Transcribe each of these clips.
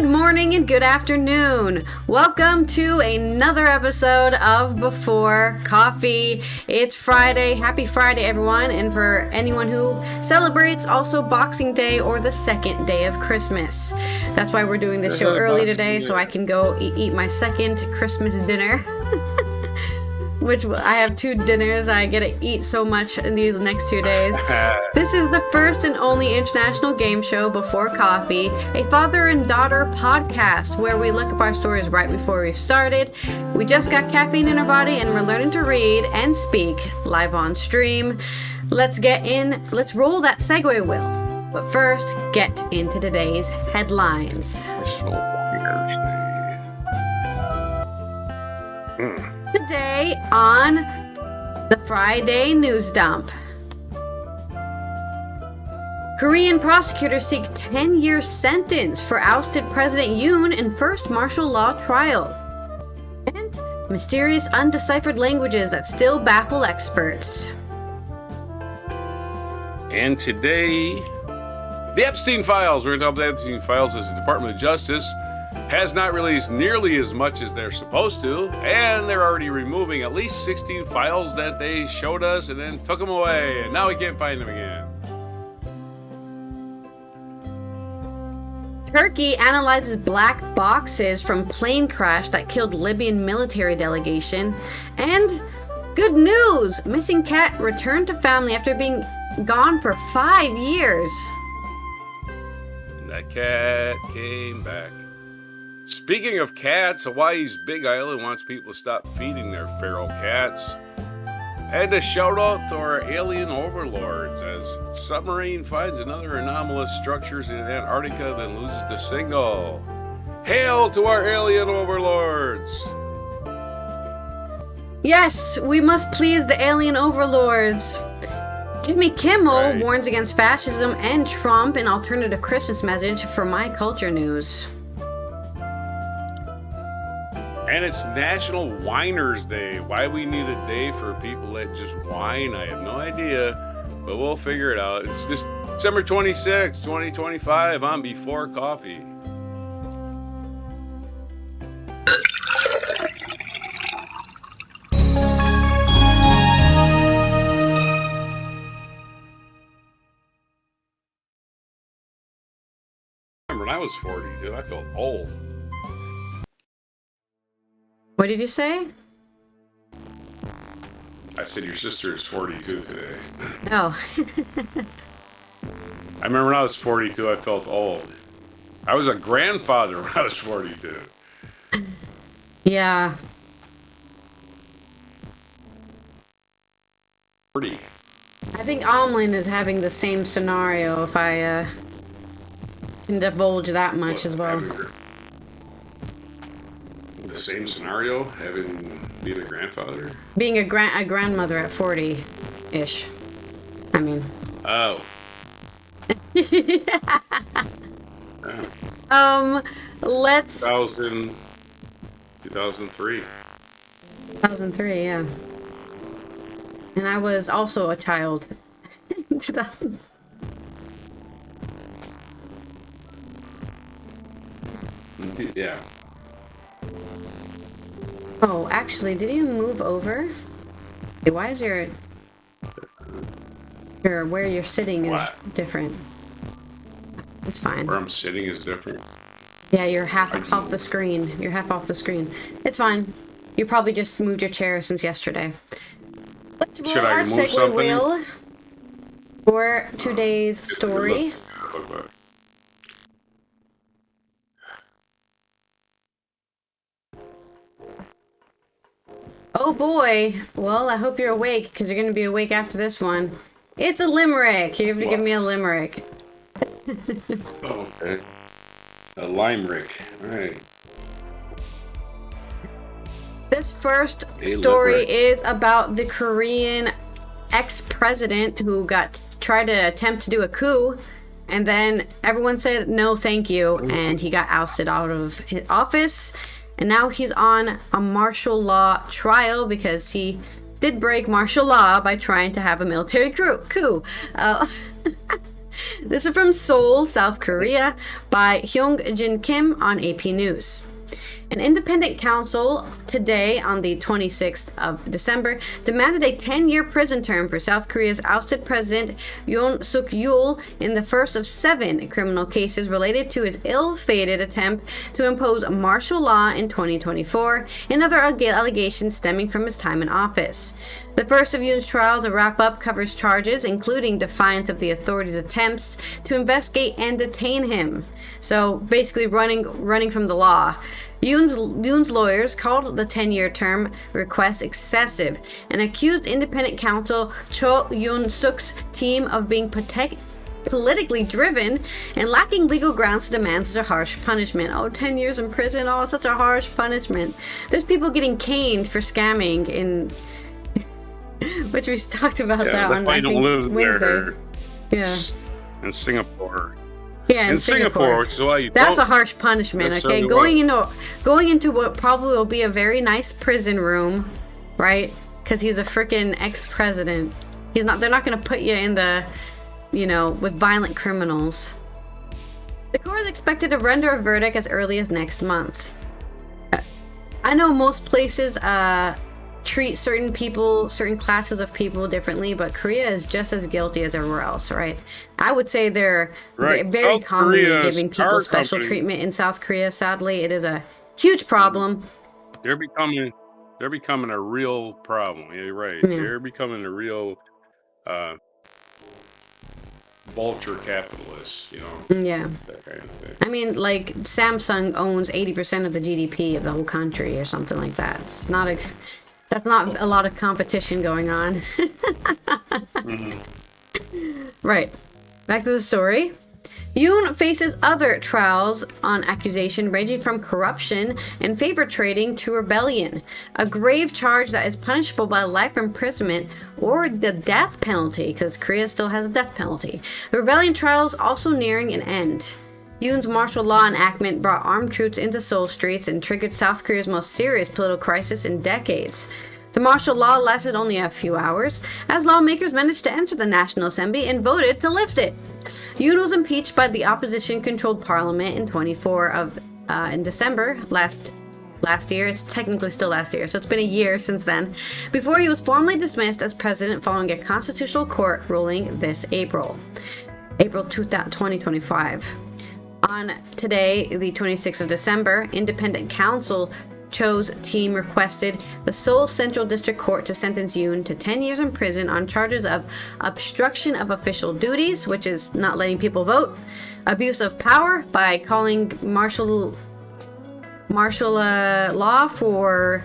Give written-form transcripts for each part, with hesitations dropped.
Good morning and good afternoon. Welcome to another episode of Before Coffee. It's Friday. Happy Friday, everyone. And for anyone who celebrates also Boxing Day or the second day of Christmas. That's why we're doing this show early today, so I can go eat my second Christmas dinner. Which I have two dinners. I get to eat so much in these next 2 days. This is the first and only international game show, Before Coffee, a father and daughter podcast where we look up our stories right before we've started. We just got caffeine in our body and we're learning to read and speak live on stream. Let's roll that segue wheel. But first, get into today's headlines. Today on the Friday news dump. Korean prosecutors seek 10-year sentence for ousted President Yoon in first martial law trial. And mysterious undeciphered languages that still baffle experts. And today, the Epstein Files. We're going to talk about the Epstein Files as the Department of Justice has not released nearly as much as they're supposed to, and they're already removing at least 16 files that they showed us and then took them away, and now we can't find them again. Turkey analyzes black boxes from plane crash that killed Libyan military delegation. And good news! Missing cat returned to family after being gone for 5 years. And that cat came back. Speaking of cats, Hawaii's Big Island wants people to stop feeding their feral cats. And a shout out to our alien overlords as submarine finds another anomalous structures in Antarctica, then loses the signal. Hail to our alien overlords! Yes, we must please the alien overlords. Jimmy Kimmel warns against fascism and Trump in alternative Christmas message for My Culture News. And it's National Whiners Day. Why we need a day for people that just whine, I have no idea. But we'll figure it out. It's this December 26, 2025 on Before Coffee. When I was 42, I felt old. What did you say? I said your sister is 42 today. Oh. I remember when I was 42, I felt old. I was a grandfather when I was 42. Yeah. 40. I think Omlin is having the same scenario if I can divulge that much as well. The same scenario, being a grandfather? Being a grandmother at 40-ish. I mean. Oh. Let's... 2003. 2003, yeah. And I was also a child. Yeah. Oh, actually, did you move over? Hey, why is your where you're sitting is different? It's fine. Where I'm sitting is different? Yeah, you're half off the screen. You're half off the screen. It's fine. You probably just moved your chair since yesterday. Let's roll our segue wheel for today's story. Oh boy. Well, I hope you're awake, because you're going to be awake after this one. It's a limerick. You have to give me a limerick. Oh, okay. A limerick. All right. This first story is about the Korean ex-president who tried to attempt to do a coup, and then everyone said no thank you, and he got ousted out of his office. And now he's on a martial law trial because he did break martial law by trying to have a military coup. This is from Seoul, South Korea, by Hyung-jin Kim on AP News. An independent council today, on the 26th of December, demanded a 10-year prison term for South Korea's ousted president Yoon Suk-yeol in the first of 7 criminal cases related to his ill-fated attempt to impose martial law in 2024 and other allegations stemming from his time in office. The first of Yoon's trial to wrap up covers charges including defiance of the authorities' attempts to investigate and detain him. So basically running from the law. Yoon's lawyers called the 10-year term request excessive and accused independent counsel Cho Yoon-suk's team of being politically driven and lacking legal grounds to demand such a harsh punishment. 10 years in prison, such a harsh punishment. There's people getting caned for scamming in... which we talked about that on, I think, Wednesday. Yeah. In Singapore. Yeah, in Singapore, which is why you that's a harsh punishment. Okay, going into what probably will be a very nice prison room, right? Because he's a freaking ex-president. They're not going to put you in the, with violent criminals. The court is expected to render a verdict as early as next month. I know most places treat certain classes of people differently, but Korea is just as guilty as everywhere else, right? I would say they're very commonly giving people special treatment in South Korea. Sadly, it is a huge problem. They're becoming a real problem. Yeah, you're right. Yeah. They're becoming a real vulture capitalists, Yeah. That kind of thing. I mean, like Samsung owns 80% of the GDP of the whole country or something like that. That's not a lot of competition going on. Right. Back to the story. Yoon faces other trials on accusation ranging from corruption and favor trading to rebellion, a grave charge that is punishable by life imprisonment or the death penalty, because Korea still has a death penalty. The rebellion trials also nearing an end. Yoon's martial law enactment brought armed troops into Seoul streets and triggered South Korea's most serious political crisis in decades. The martial law lasted only a few hours, as lawmakers managed to enter the National Assembly and voted to lift it. Yoon was impeached by the opposition-controlled parliament in December last year. It's technically still last year, so it's been a year since then, before he was formally dismissed as president following a constitutional court ruling this April 2025. On today, the 26th of December, independent counsel Cho's team requested the Seoul Central District Court to sentence Yoon to 10 years in prison on charges of obstruction of official duties, which is not letting people vote, abuse of power by calling martial law for...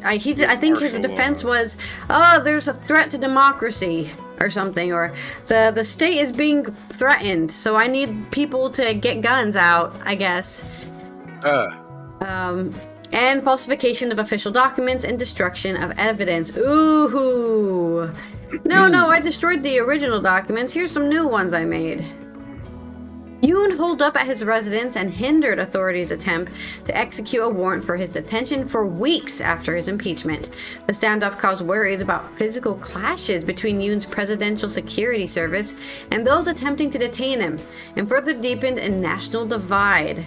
I think his defense was, there's a threat to democracy or something, or the state is being threatened, so I need people to get guns out, I guess. And falsification of official documents and destruction of evidence. Ooh. No, I destroyed the original documents. Here's some new ones I made. Yoon holed up at his residence and hindered authorities' attempt to execute a warrant for his detention for weeks after his impeachment. The standoff caused worries about physical clashes between Yoon's presidential security service and those attempting to detain him, and further deepened a national divide.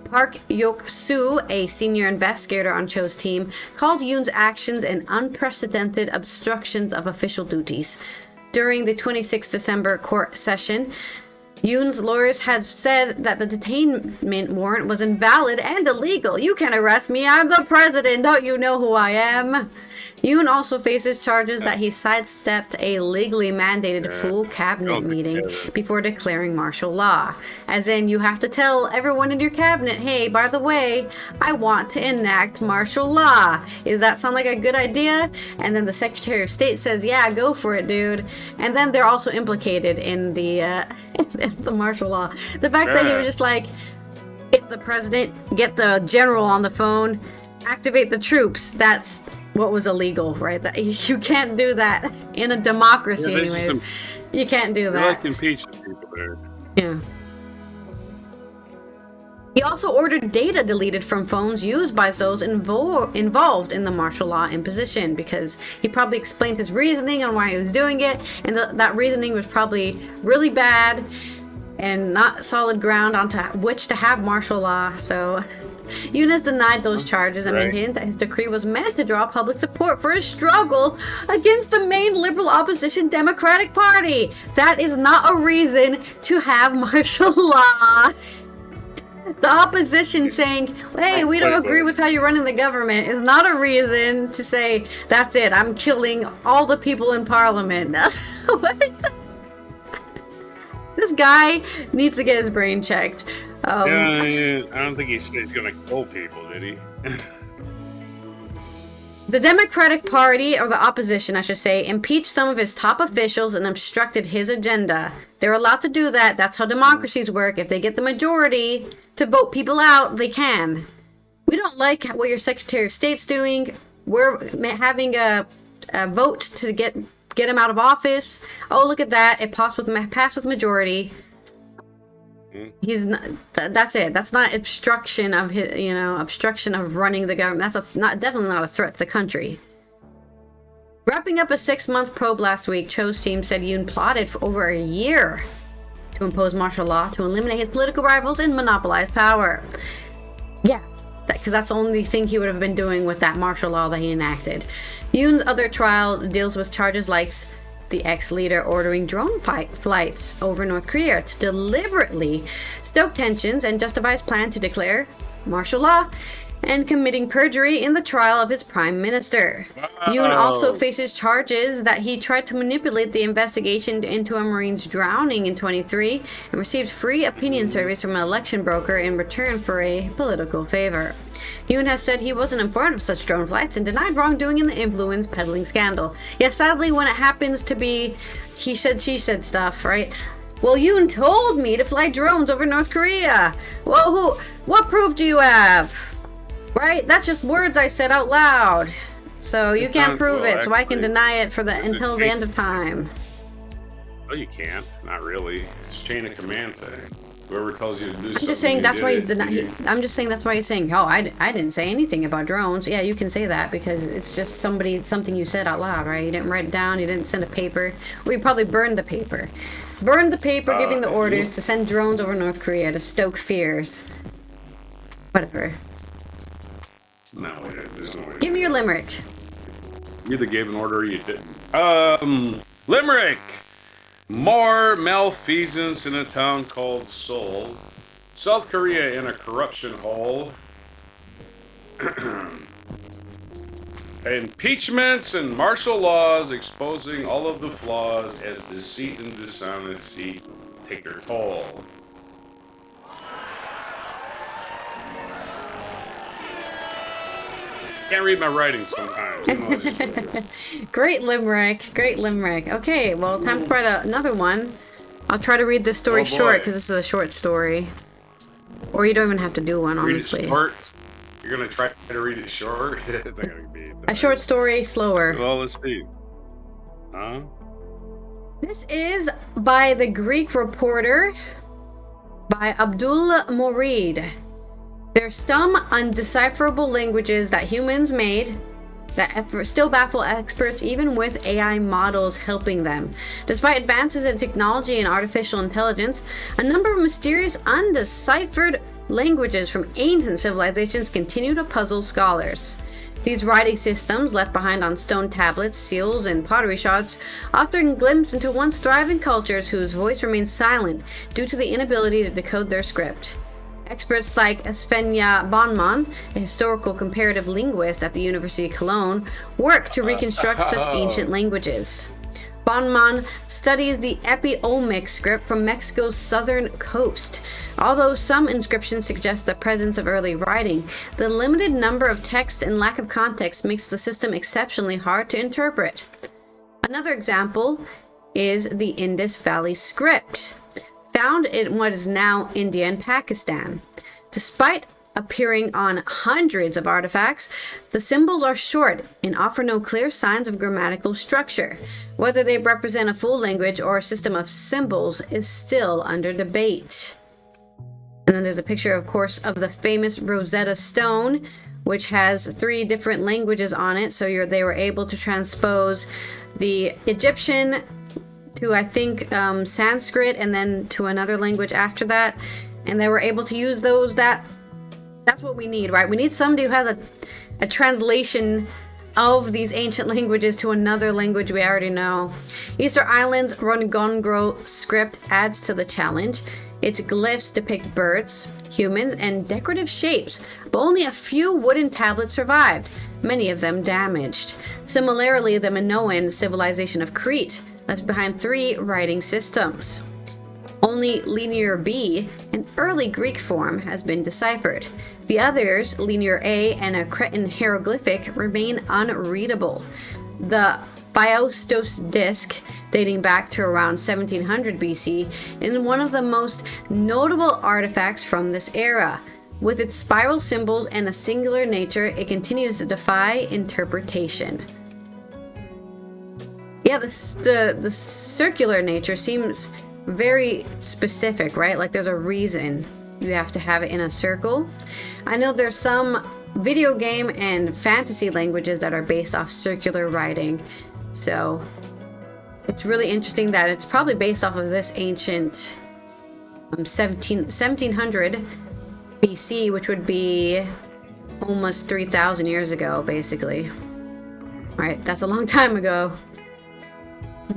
Park Yok-soo, a senior investigator on Cho's team, called Yoon's actions an unprecedented obstructions of official duties. During the 26th December court session, Yoon's lawyers had said that the detainment warrant was invalid and illegal. You can arrest me, I'm the president, don't you know who I am? Yoon also faces charges that he sidestepped a legally mandated full cabinet meeting before declaring martial law. As in, you have to tell everyone in your cabinet, hey, by the way, I want to enact martial law. Does that sound like a good idea? And then the Secretary of State says, yeah, go for it, dude. And then they're also implicated in the the martial law. The fact that he was just like, if the president, get the general on the phone, activate the troops, that's what was illegal, right? That you can't do that in a democracy, anyways. You can't do that. Like impeaching people there. Yeah. He also ordered data deleted from phones used by those involved in the martial law imposition, because he probably explained his reasoning on why he was doing it, and that reasoning was probably really bad and not solid ground onto which to have martial law. So Yoon has denied those charges and maintained that his decree was meant to draw public support for his struggle against the main liberal opposition Democratic Party. That is not a reason to have martial law. The opposition saying, hey, we don't agree with how you're running the government is not a reason to say, that's it, I'm killing all the people in parliament. What? This guy needs to get his brain checked. I don't think he said he's going to kill people, did he? The Democratic Party, or the opposition, I should say, impeached some of his top officials and obstructed his agenda. They're allowed to do that. That's how democracies work. If they get the majority to vote people out, they can. We don't like what your Secretary of State's doing. We're having a vote to get him out of office. Oh, look at that. It passed with majority. He's not, that's it. That's not obstruction of his, obstruction of running the government. That's definitely not a threat to the country. Wrapping up a 6-month probe last week, Cho's team said Yoon plotted for over a year to impose martial law to eliminate his political rivals and monopolize power. Yeah, because that's the only thing he would have been doing with that martial law that he enacted. Yoon's other trial deals with charges like the ex-leader ordering drone flights over North Korea to deliberately stoke tensions and justify his plan to declare martial law, and committing perjury in the trial of his prime minister. Yoon also faces charges that he tried to manipulate the investigation into a Marine's drowning in 23 and received free opinion surveys from an election broker in return for a political favor. Yoon has said he wasn't informed of such drone flights and denied wrongdoing in the influence peddling scandal. Yes, sadly, when it happens to be he said, she said stuff, right? Well, Yoon told me to fly drones over North Korea. Well, what proof do you have? Right? That's just words I said out loud. So you can't prove it, so I can deny it until the end of time. Oh, you can't. Not really. It's chain of command thing. Whoever tells you to do something. I'm just saying that's why he's denying. I'm just saying that's why he's saying, oh, I didn't say anything about drones. Yeah, you can say that because it's just something you said out loud, right? You didn't write it down. You didn't send a paper. Well, you probably burned the paper. Burned the paper giving the orders to send drones over North Korea to stoke fears. Whatever. No, there's no way. Give me your limerick. You either gave an order or you didn't. Limerick! More malfeasance in a town called Seoul. South Korea in a corruption hole. Impeachments and martial laws exposing all of the flaws as deceit and dishonesty take their toll. Can't read my writing sometimes. Great limerick. Okay, well, time to write another one. I'll try to read this story short because this is a short story. Or you don't even have to do one, honestly. Read it short? You're going to try to read it short? It's not gonna be a short story, slower. Well, let's see. Huh? This is by the Greek reporter, by Abdul Morid. There's some undecipherable languages that humans made that still baffle experts even with AI models helping them. Despite advances in technology and artificial intelligence, a number of mysterious undeciphered languages from ancient civilizations continue to puzzle scholars. These writing systems, left behind on stone tablets, seals, and pottery shards, often a glimpse into once thriving cultures whose voice remains silent due to the inability to decode their script. Experts like Svenja Bonman, a historical comparative linguist at the University of Cologne, work to reconstruct such ancient languages. Bonman studies the Epi-Olmec script from Mexico's southern coast. Although some inscriptions suggest the presence of early writing, the limited number of texts and lack of context makes the system exceptionally hard to interpret. Another example is the Indus Valley script, found in what is now India and Pakistan. Despite appearing on hundreds of artifacts, the symbols are short and offer no clear signs of grammatical structure. Whether they represent a full language or a system of symbols is still under debate. And then there's a picture, of course, of the famous Rosetta Stone, which has 3 different languages on it. So they were able to transpose the Egyptian to, I think, Sanskrit, and then to another language after that. And they were able to use those. That's what we need, right? We need somebody who has a translation of these ancient languages to another language we already know. Easter Island's Rongongo script adds to the challenge. Its glyphs depict birds, humans, and decorative shapes, but only a few wooden tablets survived, many of them damaged. Similarly, the Minoan civilization of Crete left behind 3 writing systems. Only Linear B, an early Greek form, has been deciphered. The others, Linear A and a Cretan hieroglyphic, remain unreadable. The Phaistos disc, dating back to around 1700 BC, is one of the most notable artifacts from this era. With its spiral symbols and a singular nature, it continues to defy interpretation. Yeah, the circular nature seems very specific, right? Like there's a reason you have to have it in a circle. I know there's some video game and fantasy languages that are based off circular writing. So it's really interesting that it's probably based off of this ancient 1700 BC, which would be almost 3,000 years ago, basically. Right, that's a long time ago.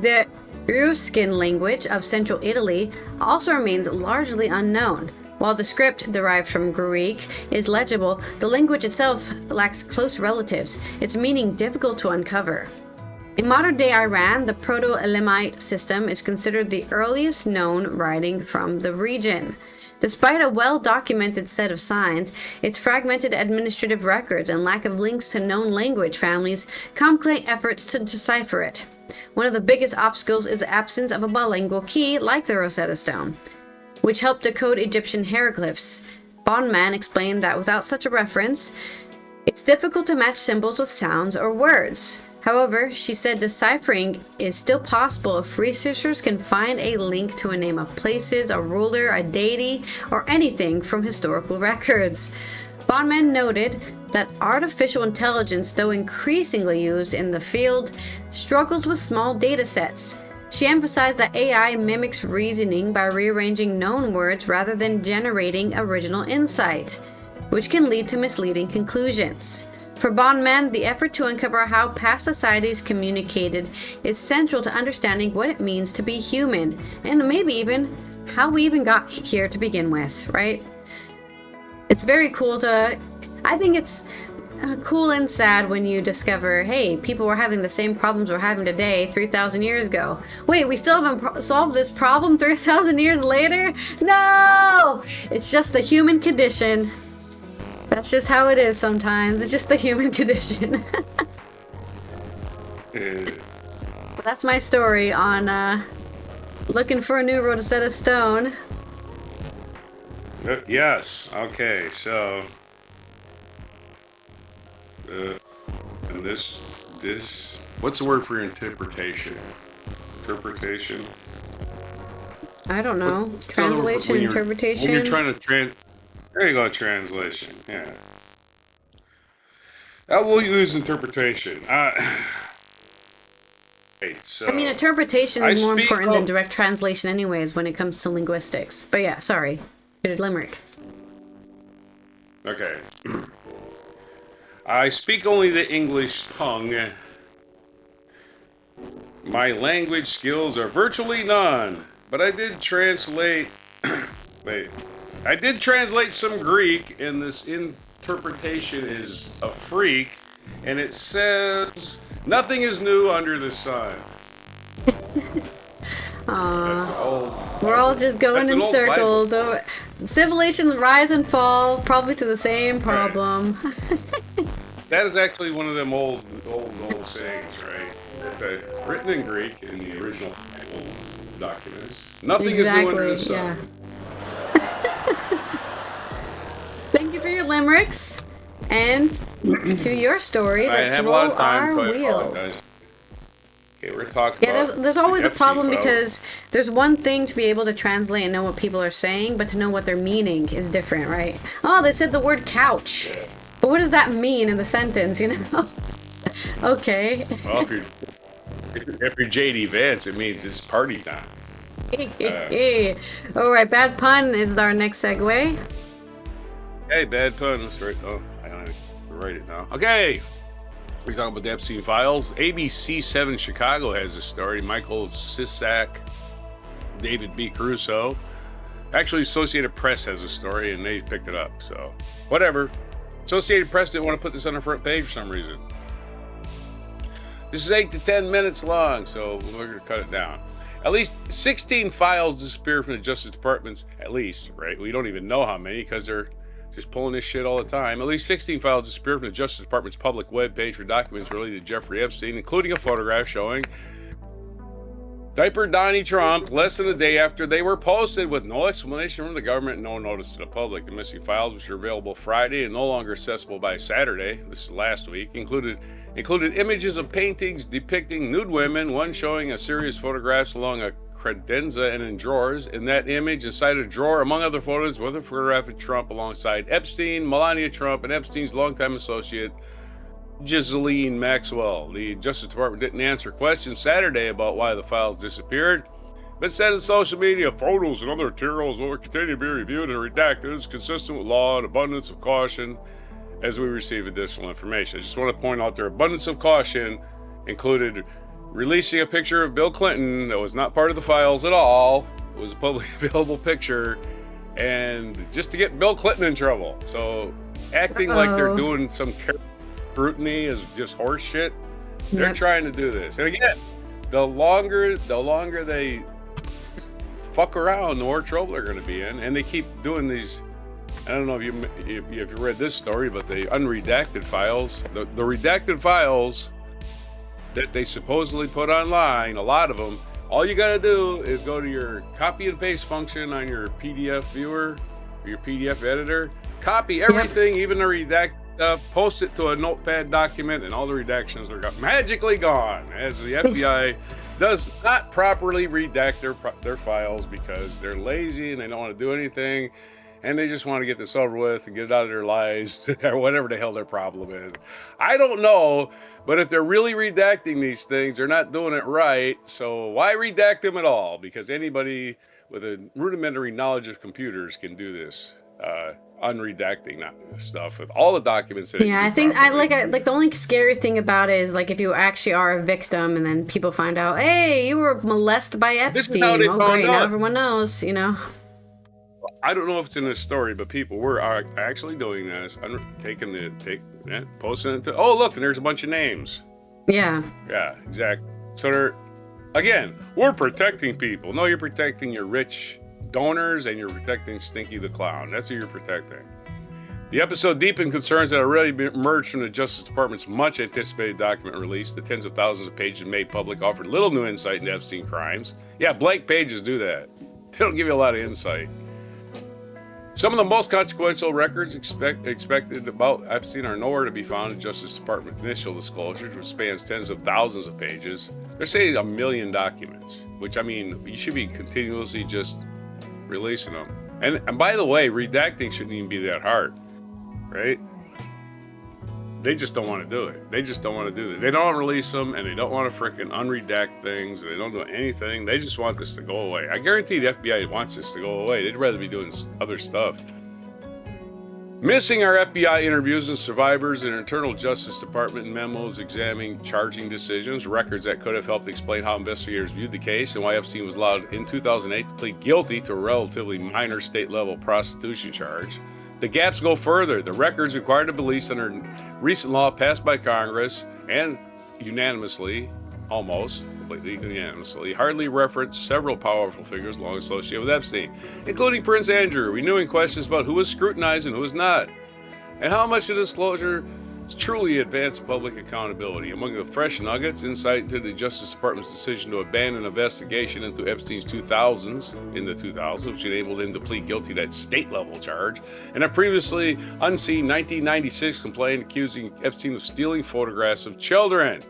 The Etruscan language of central Italy also remains largely unknown. While the script, derived from Greek, is legible, the language itself lacks close relatives, its meaning difficult to uncover. In modern-day Iran, the Proto-Elamite system is considered the earliest known writing from the region. Despite a well-documented set of signs, its fragmented administrative records and lack of links to known language families complicate efforts to decipher it. One of the biggest obstacles is the absence of a bilingual key like the Rosetta Stone, which helped decode Egyptian hieroglyphs. Bondman explained that without such a reference, it's difficult to match symbols with sounds or words. However, she said deciphering is still possible if researchers can find a link to a name of places, a ruler, a deity, or anything from historical records. Bondman noted that artificial intelligence, though increasingly used in the field, struggles with small data sets. She emphasized that AI mimics reasoning by rearranging known words rather than generating original insight, which can lead to misleading conclusions. For Bondman, the effort to uncover how past societies communicated is central to understanding what it means to be human, and maybe even how we even got here to begin with, right? It's very cool I think it's cool and sad when you discover, hey, people were having the same problems we're having today 3,000 years ago. Wait, we still haven't solved this problem 3,000 years later? No! It's just the human condition. That's just how it is sometimes. It's just the human condition. That's my story on looking for a new Rosetta Stone. Yes. Okay. So, and this, what's the word for interpretation? Interpretation. I don't know. Translation, interpretation. When you're trying to there you go, translation. Yeah. We'll use interpretation. So I mean, interpretation is more important than direct translation anyways when it comes to linguistics. But yeah, sorry. Good limerick. Okay. I speak only the English tongue. My language skills are virtually none, but I did translate... I did translate some Greek, and this interpretation is a freak, and it says, nothing is new under the sun. We're all just going in circles. Civilizations rise and fall, probably to the same problem. Right. That is actually one of them old sayings, right? Okay. Written in Greek in the original documents. Nothing is new under the sun. Yeah. Thank you for your limericks, and to your story. Let's roll our wheel. Okay, we're talking Yeah, about there's always the a problem Epstein Files. because there's one thing to be able to translate and know what people are saying, but to know what they're meaning is different, right? Oh, they said the word couch. Yeah. But what does that mean in the sentence, you know? Okay. Well, if you're JD Vance, it means it's party time. All right, bad pun is our next segue. Hey, bad pun. That's right. Oh, I don't have to write it now. Okay. We're talking about the Epstein Files. ABC 7 Chicago has a story. Michael Sisak, David B. Caruso. Actually, Associated Press has a story, and they picked it up. So, whatever. Associated Press didn't want to put this on the front page for some reason. This is 8 to 10 minutes long, so we're going to cut it down. At least 16 files disappeared from the Justice Department's, at least, right? We don't even know how many because they're just pulling this shit all the time. At least 16 files disappeared from the Justice Department's public webpage for documents related to Jeffrey Epstein, including a photograph showing Diaper Donnie Trump less than a day after they were posted with no explanation from the government and no notice to the public. The missing files, which are available Friday and no longer accessible by Saturday, this is last week, included images of paintings depicting nude women, one showing a series of photographs along a credenza and in drawers. In that image, inside a drawer, among other photos, was a photograph of Trump alongside Epstein, Melania Trump, and Epstein's longtime associate, Ghislaine Maxwell. The Justice Department didn't answer questions Saturday about why the files disappeared, but said in social media, photos and other materials will continue to be reviewed and redacted as consistent with law and abundance of caution as we receive additional information. I just want to point out their abundance of caution included releasing a picture of Bill Clinton that was not part of the files at all. It was a publicly available picture, and just to get Bill Clinton in trouble. So acting like they're doing some scrutiny is just horse shit. They're trying to do this. And again, the longer they fuck around, the more trouble they're going to be in. And they keep doing these. I don't know if you read this story, but the unredacted files, the redacted files that they supposedly put online, a lot of them, all you got to do is go to your copy and paste function on your PDF viewer, or your PDF editor, copy everything, even the redacted stuff, post it to a notepad document, and all the redactions are magically gone, as the FBI does not properly redact their files because they're lazy and they don't want to do anything. And they just want to get this over with and get it out of their lives, or whatever the hell their problem is. I don't know, but if they're really redacting these things, they're not doing it right. So why redact them at all? Because anybody with a rudimentary knowledge of computers can do this, unredacting stuff with all the documents. That I think I like the only scary thing about it is like if you actually are a victim and then people find out, hey, you were molested by Epstein. Oh, great! Now everyone knows, you know. I don't know if it's in this story, but people were actually doing this, posting it to, oh, look, and there's a bunch of names. Yeah. Yeah, exactly. So we're protecting people. No, you're protecting your rich donors and you're protecting Stinky the Clown. That's who you're protecting. The episode deepened concerns that already emerged from the Justice Department's much anticipated document release. The tens of thousands of pages made public offered little new insight into Epstein crimes. Yeah, blank pages do that. They don't give you a lot of insight. Some of the most consequential records expected about Epstein are nowhere to be found in Justice Department's initial disclosures, which spans tens of thousands of pages. They're saying 1 million documents, which, I mean, you should be continuously just releasing them. And by the way, redacting shouldn't even be that hard, right? They just don't want to do it. They just don't want to do it. They don't release them, and they don't want to frickin' unredact things. They don't do anything. They just want this to go away. I guarantee the FBI wants this to go away. They'd rather be doing other stuff. Missing are FBI interviews of survivors and internal Justice Department memos examining charging decisions, records that could have helped explain how investigators viewed the case and why Epstein was allowed in 2008 to plead guilty to a relatively minor state-level prostitution charge. The gaps go further. The records required to be released under recent law passed by Congress and completely unanimously, hardly reference several powerful figures long associated with Epstein, including Prince Andrew, renewing questions about who was scrutinized and who was not, and how much the disclosure truly advanced public accountability. Among the fresh nuggets, insight into the Justice Department's decision to abandon an investigation into Epstein's 2000s, which enabled him to plead guilty to that state-level charge, and a previously unseen 1996 complaint accusing Epstein of stealing photographs of children.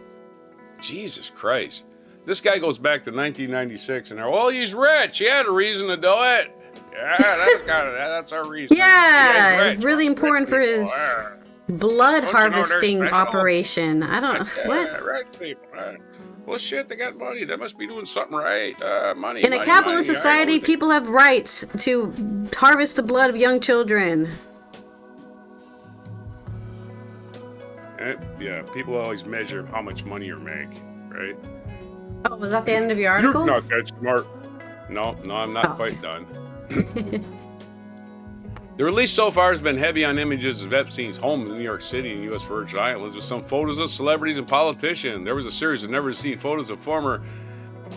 Jesus Christ. This guy goes back to 1996, and well, he's rich. He had a reason to do it. Yeah, that's our reason. Yeah, it's really important for his blood harvesting operation. I don't what. Rich people. Well, shit, they got money. They must be doing something right. Money. In a capitalist society, people have rights to harvest the blood of young children. Yeah, people always measure how much money you make, right? Oh, was that the end of your article? You're not that smart. No, I'm not quite done. The release so far has been heavy on images of Epstein's home in New York City and U.S. Virgin Islands, with some photos of celebrities and politicians. There was a series of never-seen photos of former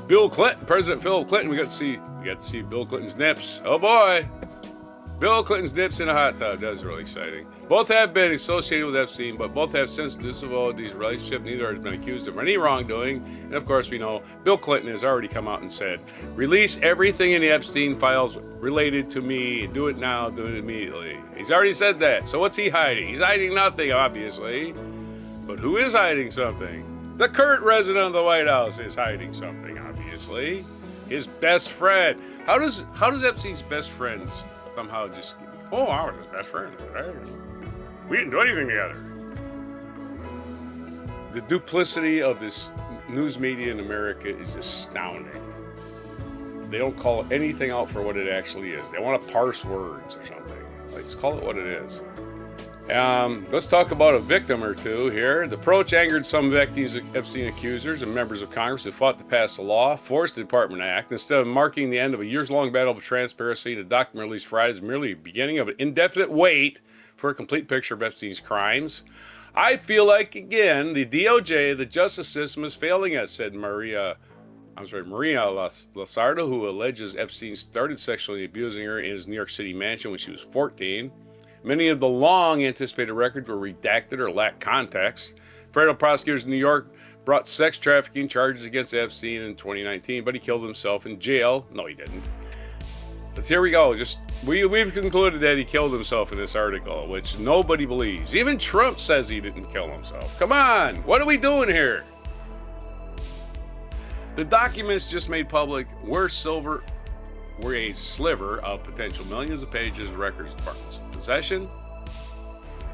President Bill Clinton. We got to see Bill Clinton's nips. Oh boy, Bill Clinton's nips in a hot tub. That's really exciting. Both have been associated with Epstein, but both have since disavowed these relationships. Neither has been accused of any wrongdoing. And of course, we know Bill Clinton has already come out and said, release everything in the Epstein files related to me. Do it now. Do it immediately. He's already said that. So what's he hiding? He's hiding nothing, obviously. But who is hiding something? The current resident of the White House is hiding something, obviously. His best friend. How does Epstein's best friends somehow just... Oh, I was his best friend. We didn't do anything together. The duplicity of this news media in America is astounding. They don't call anything out for what it actually is. They want to parse words or something. Let's call it what it is. Let's talk about a victim or two here. The approach angered some Epstein accusers and members of Congress who fought to pass the law, forced the Department to act. Instead of marking the end of a years-long battle for transparency, the document released Friday is merely the beginning of an indefinite wait for a complete picture of Epstein's crimes. I feel like, again, the DOJ, the justice system, is failing us, said Maria Lozardo, who alleges Epstein started sexually abusing her in his New York City mansion when she was 14. Many of the long-anticipated records were redacted or lacked context. Federal prosecutors in New York brought sex trafficking charges against Epstein in 2019, but he killed himself in jail. No, he didn't. But here we go. We've concluded that he killed himself in this article, which nobody believes. Even Trump says he didn't kill himself. Come on, what are we doing here? The documents just made public were a sliver of potential millions of pages of records departments in possession.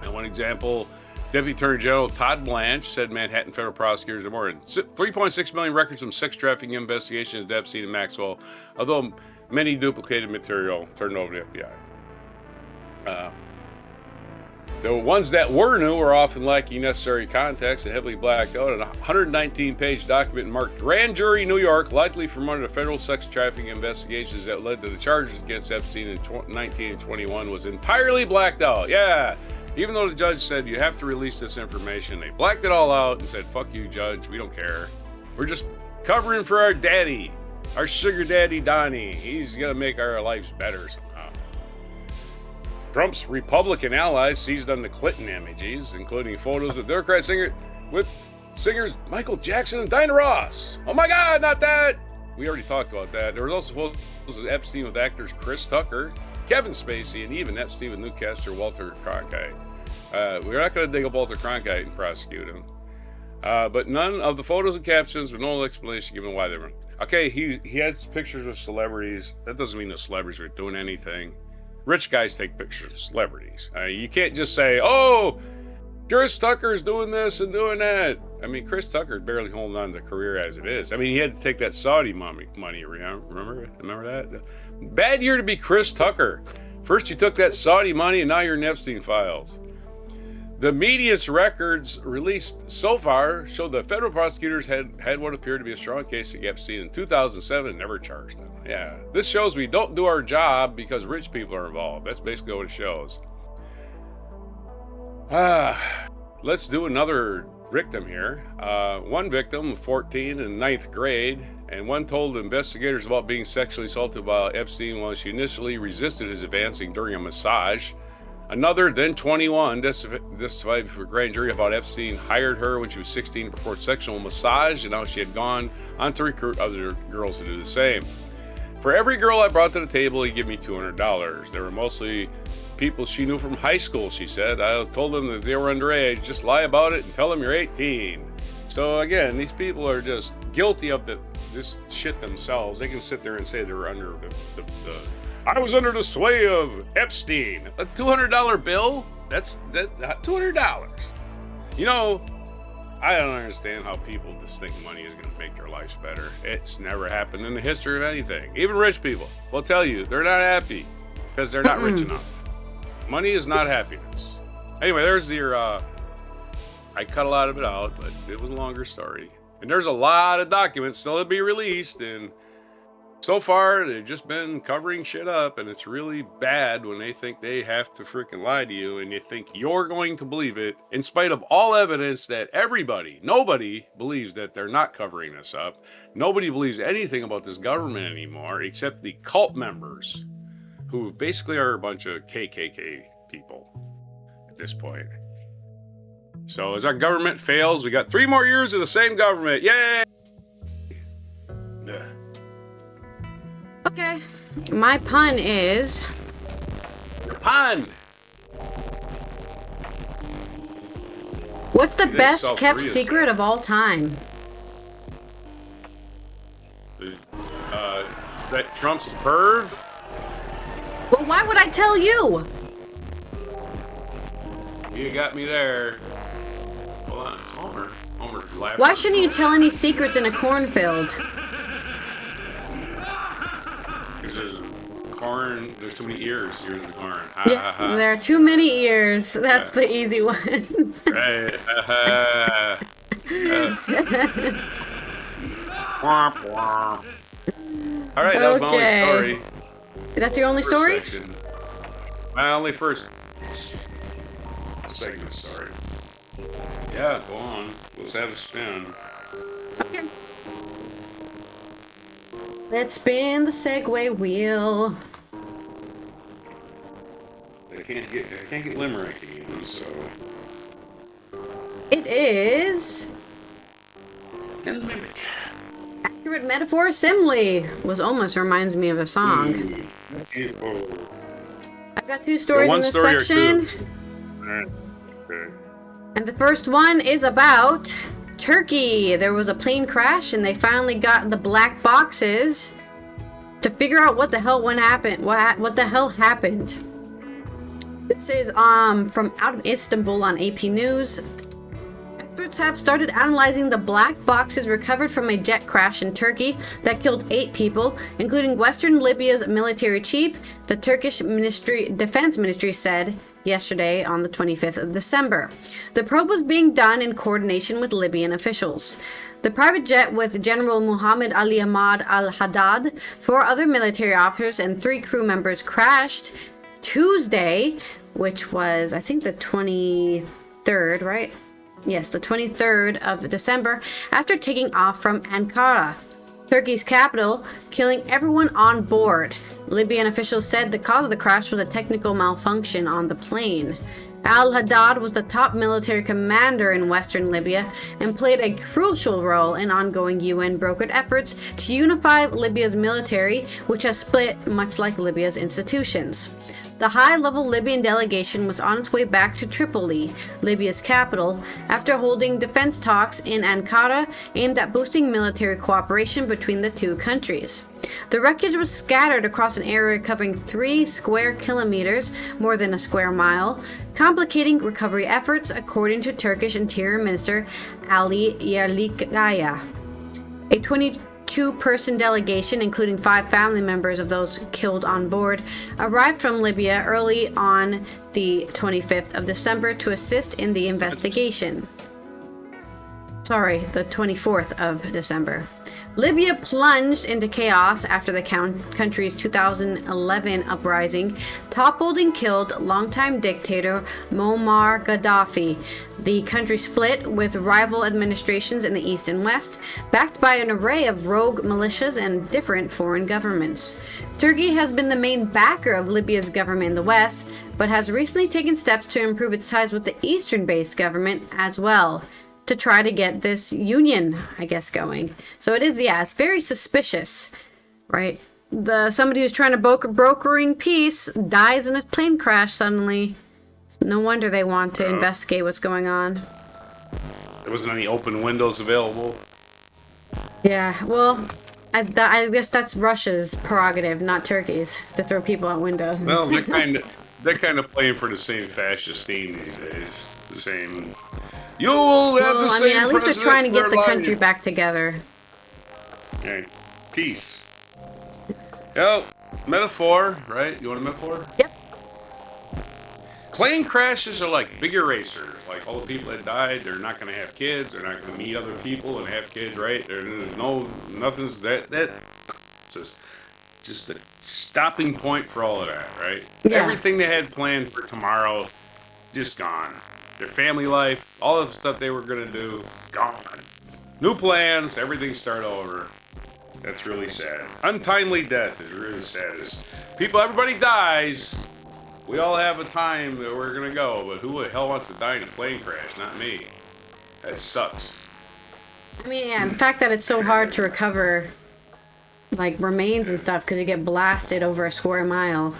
And one example, Deputy Attorney General Todd Blanche said Manhattan federal prosecutors have more than 3.6 million records from sex trafficking investigations of Epstein and Maxwell, although many duplicated material turned over to the FBI. The ones that were new were often lacking necessary context and heavily blacked out. A 119-page document marked Grand Jury New York, likely from one of the federal sex trafficking investigations that led to the charges against Epstein in 19 and 21, was entirely blacked out. Yeah, even though the judge said you have to release this information, they blacked it all out and said, fuck you, judge, we don't care. We're just covering for our daddy, our sugar daddy Donnie. He's going to make our lives better somehow. Trump's Republican allies seized on the Clinton images, including photos of Democrat singer with singers Michael Jackson and Diana Ross. Oh my God, not that! We already talked about that. There was also photos of Epstein with actors Chris Tucker, Kevin Spacey, and even Epstein with newscaster Walter Cronkite. We're not going to dig up Walter Cronkite and prosecute him. But none of the photos and captions with no explanation given why they were. Okay, he had pictures of celebrities. That doesn't mean the celebrities were doing anything. Rich guys take pictures of celebrities. You can't just say, oh, Chris Tucker's doing this and doing that. I mean, Chris Tucker's barely holding on to the career as it is. I mean, he had to take that Saudi money, remember that? Bad year to be Chris Tucker. First you took that Saudi money and now you're in Epstein Files. The media's records released so far show that federal prosecutors had what appeared to be a strong case against Epstein in 2007 and never charged him. Yeah, this shows we don't do our job because rich people are involved. That's basically what it shows. Let's do another victim here. One victim, 14 in ninth grade, and one told investigators about being sexually assaulted by Epstein while she initially resisted his advancing during a massage. Another, then 21, testified before grand jury about Epstein hired her when she was 16 to perform sexual massage, and now she had gone on to recruit other girls to do the same. For every girl I brought to the table, he gave me $200. They were mostly people she knew from high school, she said. I told them that they were underage. Just lie about it and tell them you're 18. So again, these people are just guilty of this shit themselves. They can sit there and say they were under the I was under the sway of Epstein. A $200 bill? That's $200. You know, I don't understand how people just think money is going to make their lives better. It's never happened in the history of anything. Even rich people will tell you they're not happy because they're not rich enough. Money is not happiness. Anyway, there's your, I cut a lot of it out, but it was a longer story. And there's a lot of documents still to be released, and so far they've just been covering shit up, and it's really bad when they think they have to freaking lie to you, and you think you're going to believe it, in spite of all evidence that nobody believes that they're not covering this up. Nobody believes anything about this government anymore, except the cult members, who basically are a bunch of KKK people at this point. So as our government fails, we got 3 more years of the same government. Yay! Okay. My pun is... Pun! What's the best kept secret of all time? That Trump's a perv? Well, why would I tell you? You got me there. Hold on, it's Homer. Homer's laughing. Why shouldn't you tell any secrets in a cornfield? Corn, there's too many ears in the corn. Yeah, there are too many ears. That's the easy one. Right. All right, that was my only story. That's your only story? Section. My only first segment story. Yeah, go on. Let's have a spin. Okay. Let's spin the Segway wheel. I can't get limerick again, so. It is. Limerick. Accurate metaphor assembly almost reminds me of a song. I've got 2 stories in this section. Okay. And the first one is about Turkey. There was a plane crash and they finally got the black boxes to figure out what the hell happened. What the hell happened? This is from out of Istanbul on AP News. Experts have started analyzing the black boxes recovered from a jet crash in Turkey that killed 8 people, including Western Libya's military chief, the Turkish Defense Ministry said yesterday on the 25th of December. The probe was being done in coordination with Libyan officials. The private jet with General Muhammad Ali Ahmad al-Haddad, 4 other military officers, and 3 crew members crashed Tuesday, which was, I think, the 23rd, right? Yes, the 23rd of December, after taking off from Ankara, Turkey's capital, killing everyone on board. Libyan officials said the cause of the crash was a technical malfunction on the plane. Al-Haddad was the top military commander in western Libya and played a crucial role in ongoing UN-brokered efforts to unify Libya's military, which has split much like Libya's institutions. The high-level Libyan delegation was on its way back to Tripoli, Libya's capital, after holding defense talks in Ankara aimed at boosting military cooperation between the 2 countries. The wreckage was scattered across an area covering 3 square kilometers, more than a square mile, complicating recovery efforts, according to Turkish Interior Minister Ali Yerlikaya. A 22-person delegation, including 5 family members of those killed on board, arrived from Libya early on the 25th of December to assist in the investigation. Sorry, the 24th of December. Libya plunged into chaos after the country's 2011 uprising toppled and killed longtime dictator Muammar Gaddafi. The country split, with rival administrations in the east and west, backed by an array of rogue militias and different foreign governments. Turkey has been the main backer of Libya's government in the west, but has recently taken steps to improve its ties with the eastern-based government as well, to try to get this union, I guess, going. So it is, it's very suspicious, right? Somebody who's trying to brokering peace dies in a plane crash suddenly. No wonder they want to investigate what's going on. I wasn't any open windows available. Yeah, well, I guess that's Russia's prerogative, not Turkey's, to throw people out windows. Well, they're kind of playing for the same fascist theme these days. The same. You'll have the same. At least they're trying to get the country back together. Okay. Peace. Oh, metaphor, right? You want a metaphor? Yep. Plane crashes are like big erasers. Like all the people that died, they're not going to have kids. They're not going to meet other people and have kids, right? There's nothing's that just the stopping point for all of that, right? Yeah. Everything they had planned for tomorrow, just gone. Their family life, all of the stuff they were going to do, gone. New plans, everything start over. That's really sad. Untimely death is really sad. Everybody dies. We all have a time that we're going to go, but who the hell wants to die in a plane crash? Not me. That sucks. I mean, yeah, the fact that it's so hard to recover, like, remains and stuff because you get blasted over a square mile.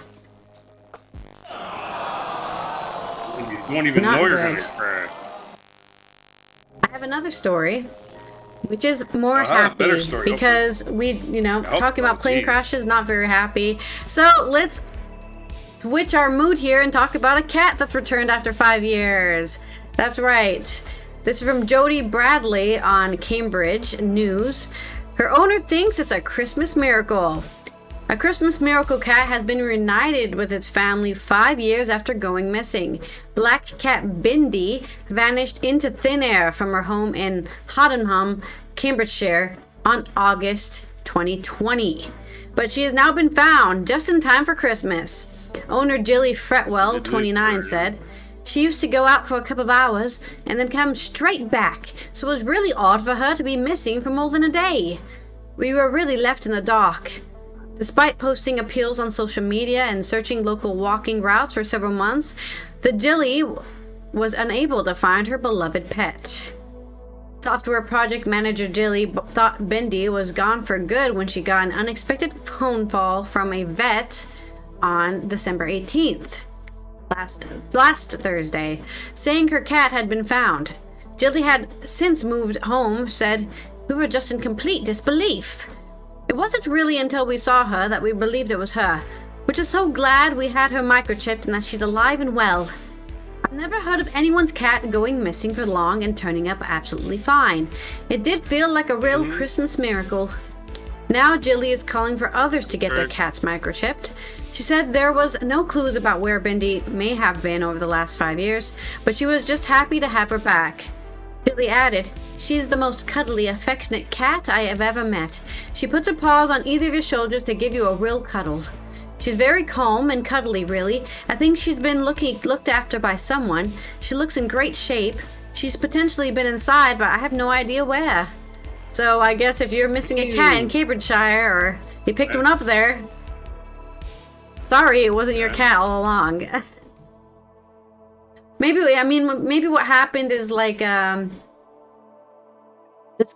You don't even know you're going to crash. I have another story, which is more happy because talking about plane crashes, not very happy. So let's switch our mood here and talk about a cat that's returned after 5 years. That's right. This is from Jody Bradley on Cambridge News. Her owner thinks it's a Christmas miracle. A Christmas miracle cat has been reunited with its family 5 years after going missing. Black cat Bindi vanished into thin air from her home in Haddenham, Cambridgeshire, on August 2020. But she has now been found just in time for Christmas. Owner Jilly Fretwell, 29, said, "She used to go out for a couple of hours and then come straight back, so it was really odd for her to be missing for more than a day. We were really left in the dark." Despite posting appeals on social media and searching local walking routes for several months, the Jilly was unable to find her beloved pet. Software project manager Jilly thought Bindi was gone for good when she got an unexpected phone call from a vet on December 18th, last Thursday, saying her cat had been found. Jilly had since moved home, said, "We were just in complete disbelief. It wasn't really until we saw her that we believed it was her. We're just so glad we had her microchipped and that she's alive and well. I've never heard of anyone's cat going missing for long and turning up absolutely fine. It did feel like a real Christmas miracle." Now Jilly is calling for others to get their cats microchipped. She said there was no clues about where Bindi may have been over the last 5 years, but she was just happy to have her back. Jilly added, "She's the most cuddly, affectionate cat I have ever met. She puts her paws on either of your shoulders to give you a real cuddle. She's very calm and cuddly, really. I think she's been looked after by someone. She looks in great shape. She's potentially been inside, but I have no idea where." So I guess if you're missing a cat in Cambridgeshire, or you picked one up there, sorry, it wasn't your cat all along. Maybe what happened is like this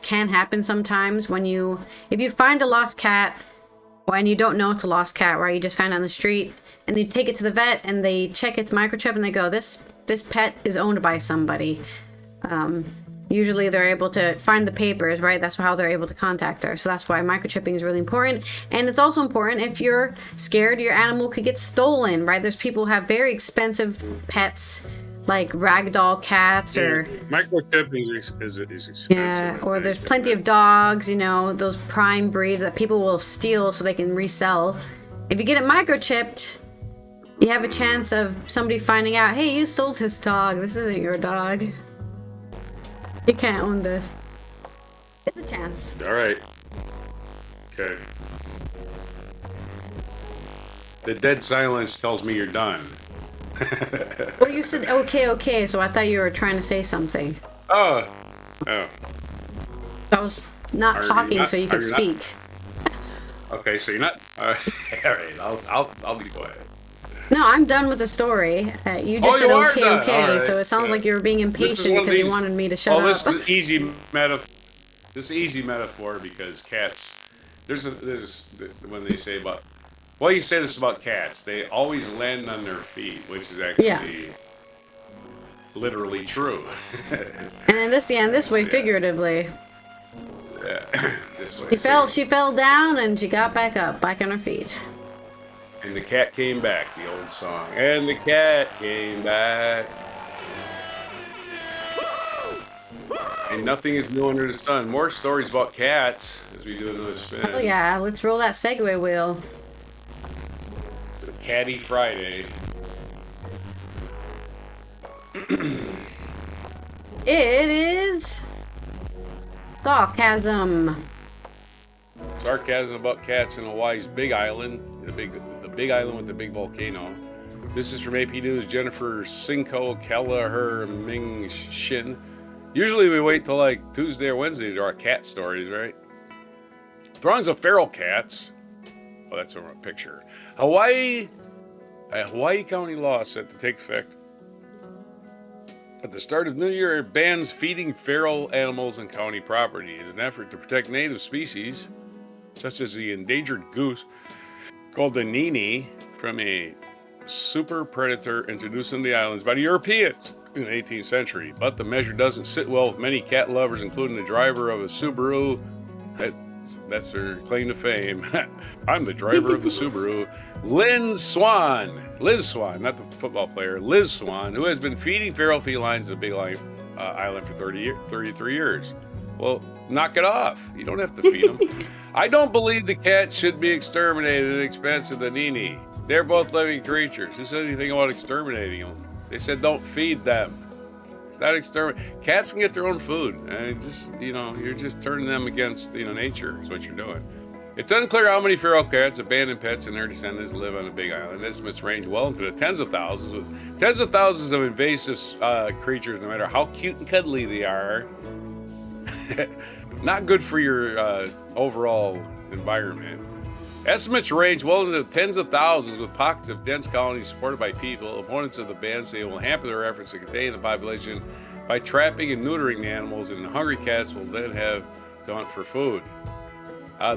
can happen sometimes if you find a lost cat, and you don't know it's a lost cat, right? You just found it on the street, and you take it to the vet, and they check its microchip, and they go, this pet is owned by somebody. Usually they're able to find the papers, right? That's how they're able to contact her. So that's why microchipping is really important. And it's also important if you're scared your animal could get stolen, right? There's people who have very expensive pets, like ragdoll cats, or microchipping is expensive. Yeah, or there's plenty of dogs, those prime breeds that people will steal so they can resell. If you get it microchipped, you have a chance of somebody finding out, "Hey, you stole this dog. This isn't your dog. You can't own this." It's a chance. All right. Okay. The dead silence tells me you're done. Well, you said okay, so I thought you were trying to say something. Oh. I was not talking so you could speak. Okay, so you're not. All right. I'll be quiet. No, I'm done with the story. You just said okay, right. So it sounds like you were being impatient because you wanted me to shut up. This is easy metaphor. This is easy metaphor because cats. There's when they say about. Well, you say this about cats. They always land on their feet, which is actually literally true. And in this way, figuratively. Yeah. This way, She fell down and she got back up, back on her feet. And the cat came back, the old song. And the cat came back. And nothing is new under the sun. More stories about cats as we do another spin. Oh yeah, let's roll that segue wheel. It's a Catty Friday. It is sarcasm. Sarcasm about cats in Hawaii's Big Island, the big island with the big volcano. This is from AP News. Jennifer Cinco Kelleher Ming Shin. Usually we wait till like Tuesday or Wednesday to do our cat stories, right? Throngs of feral cats. Oh, that's a picture. A Hawaii County law set to take effect at the start of New Year. It bans feeding feral animals on county property as an effort to protect native species, such as the endangered goose called the nini, from a super predator introduced in the islands by the Europeans in the 18th century. But the measure doesn't sit well with many cat lovers, including the driver of a Subaru. That's their claim to fame. I'm the driver of the Subaru. Liz Swan, not the football player, Liz Swan, who has been feeding feral felines in the Big Island for 33 years. Well, knock it off. You don't have to feed them. I don't believe the cats should be exterminated at the expense of the nini. They're both living creatures. Who said anything about exterminating them? They said don't feed them. It's not exterminate. Cats can get their own food. And you're just turning them against, nature is what you're doing. It's unclear how many feral cats, abandoned pets, and their descendants live on the Big Island. Estimates range well into the tens of thousands, with tens of thousands of invasive creatures, no matter how cute and cuddly they are. Not good for your overall environment. Estimates range well into tens of thousands, with pockets of dense colonies supported by people. Opponents of the ban say it will hamper their efforts to contain the population by trapping and neutering the animals, and the hungry cats will then have to hunt for food.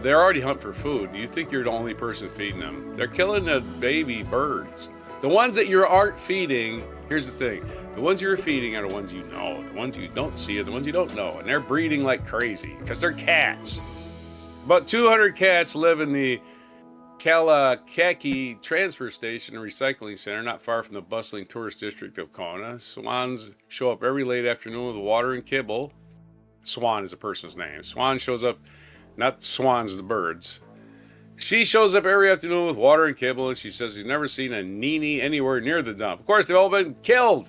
They already hunt for food. You think you're the only person feeding them. They're killing the baby birds. The ones that you aren't feeding, here's the thing. The ones you're feeding are the ones you know. The ones you don't see are the ones you don't know. And they're breeding like crazy because they're cats. About 200 cats live in the Kalakaki transfer station and recycling center, not far from the bustling tourist district of Kona. Swans show up every late afternoon with water and kibble. Swan is a person's name. Swan shows up, not swans, the birds. She shows up every afternoon with water and kibble, and she says she's never seen a nini anywhere near the dump. Of course, they've all been killed.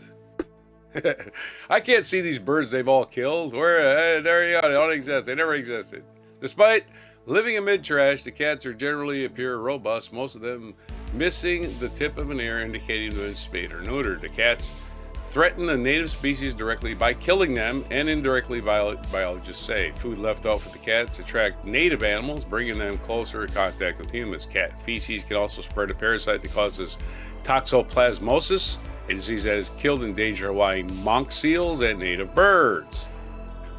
I can't see these birds they've all killed. There you go. They don't exist. They never existed. Despite living amid trash, the cats appear robust, most of them missing the tip of an ear, indicating they've been spayed or neutered. The cats threaten the native species directly by killing them, and indirectly, biologists say. Food left out for the cats attract native animals, bringing them closer in contact with humans. Cat feces can also spread a parasite that causes toxoplasmosis, a disease that has killed endangered Hawaiian monk seals and native birds.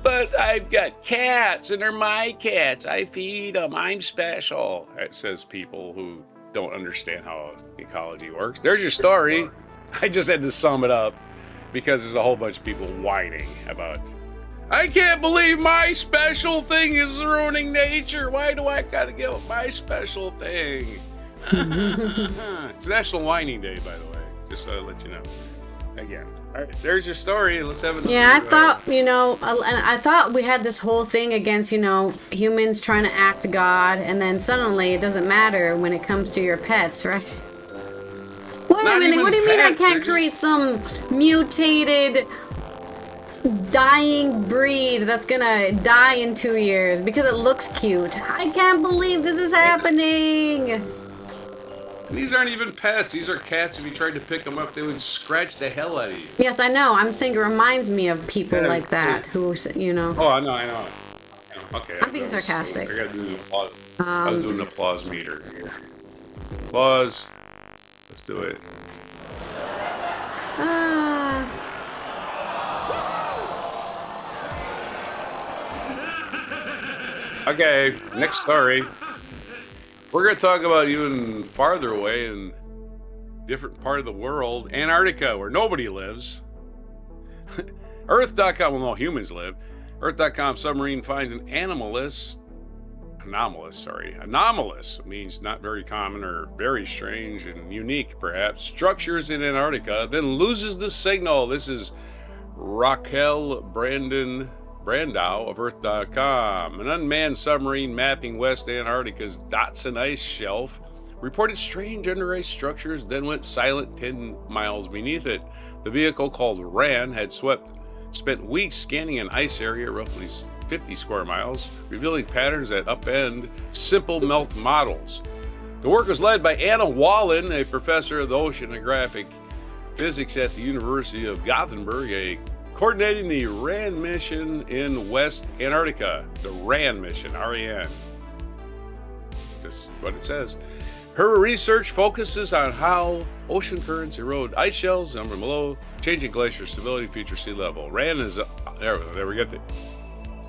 But I've got cats, and they're my cats. I feed them. I'm special. That says people who don't understand how ecology works. There's your story. I just had to sum it up because there's a whole bunch of people whining about, I can't believe my special thing is ruining nature. Why do I gotta give up my special thing? It's National Whining Day, by the way. Just to let you know. Again. All right, there's your story. Let's have another. Yeah, I thought we had this whole thing against, humans trying to act God, and then suddenly it doesn't matter when it comes to your pets, right? Wait a minute, what do you mean I can't create some mutated, dying breed that's gonna die in 2 years because it looks cute? I can't believe this is happening! These aren't even pets. These are cats. If you tried to pick them up, they would scratch the hell out of you. Yes, I know. I'm saying it reminds me of people like that who, Oh, I know. Okay. I'm being sarcastic. I gotta do the applause. I was doing the applause meter. Applause. Let's do it. Okay, next story. We're going to talk about even farther away in different part of the world, Antarctica, where nobody lives. Earth.com, well, no humans live. Earth.com submarine finds an anomalous means not very common or very strange and unique, perhaps, structures in Antarctica, then loses the signal. This is Raquel Brandow of Earth.com. An unmanned submarine mapping West Antarctica's Dotson ice shelf reported strange under ice structures, then went silent 10 miles beneath it. The vehicle, called RAN, had spent weeks scanning an ice area, roughly 50 square miles, revealing patterns that upend simple melt models. The work was led by Anna Wallen, a professor of the oceanographic physics at the University of Gothenburg, coordinating the RAN mission in West Antarctica. The RAN mission, R-A-N. Just what it says. Her research focuses on how ocean currents erode ice shelves and from below, changing glacier stability, future sea level. RAN is there we get it.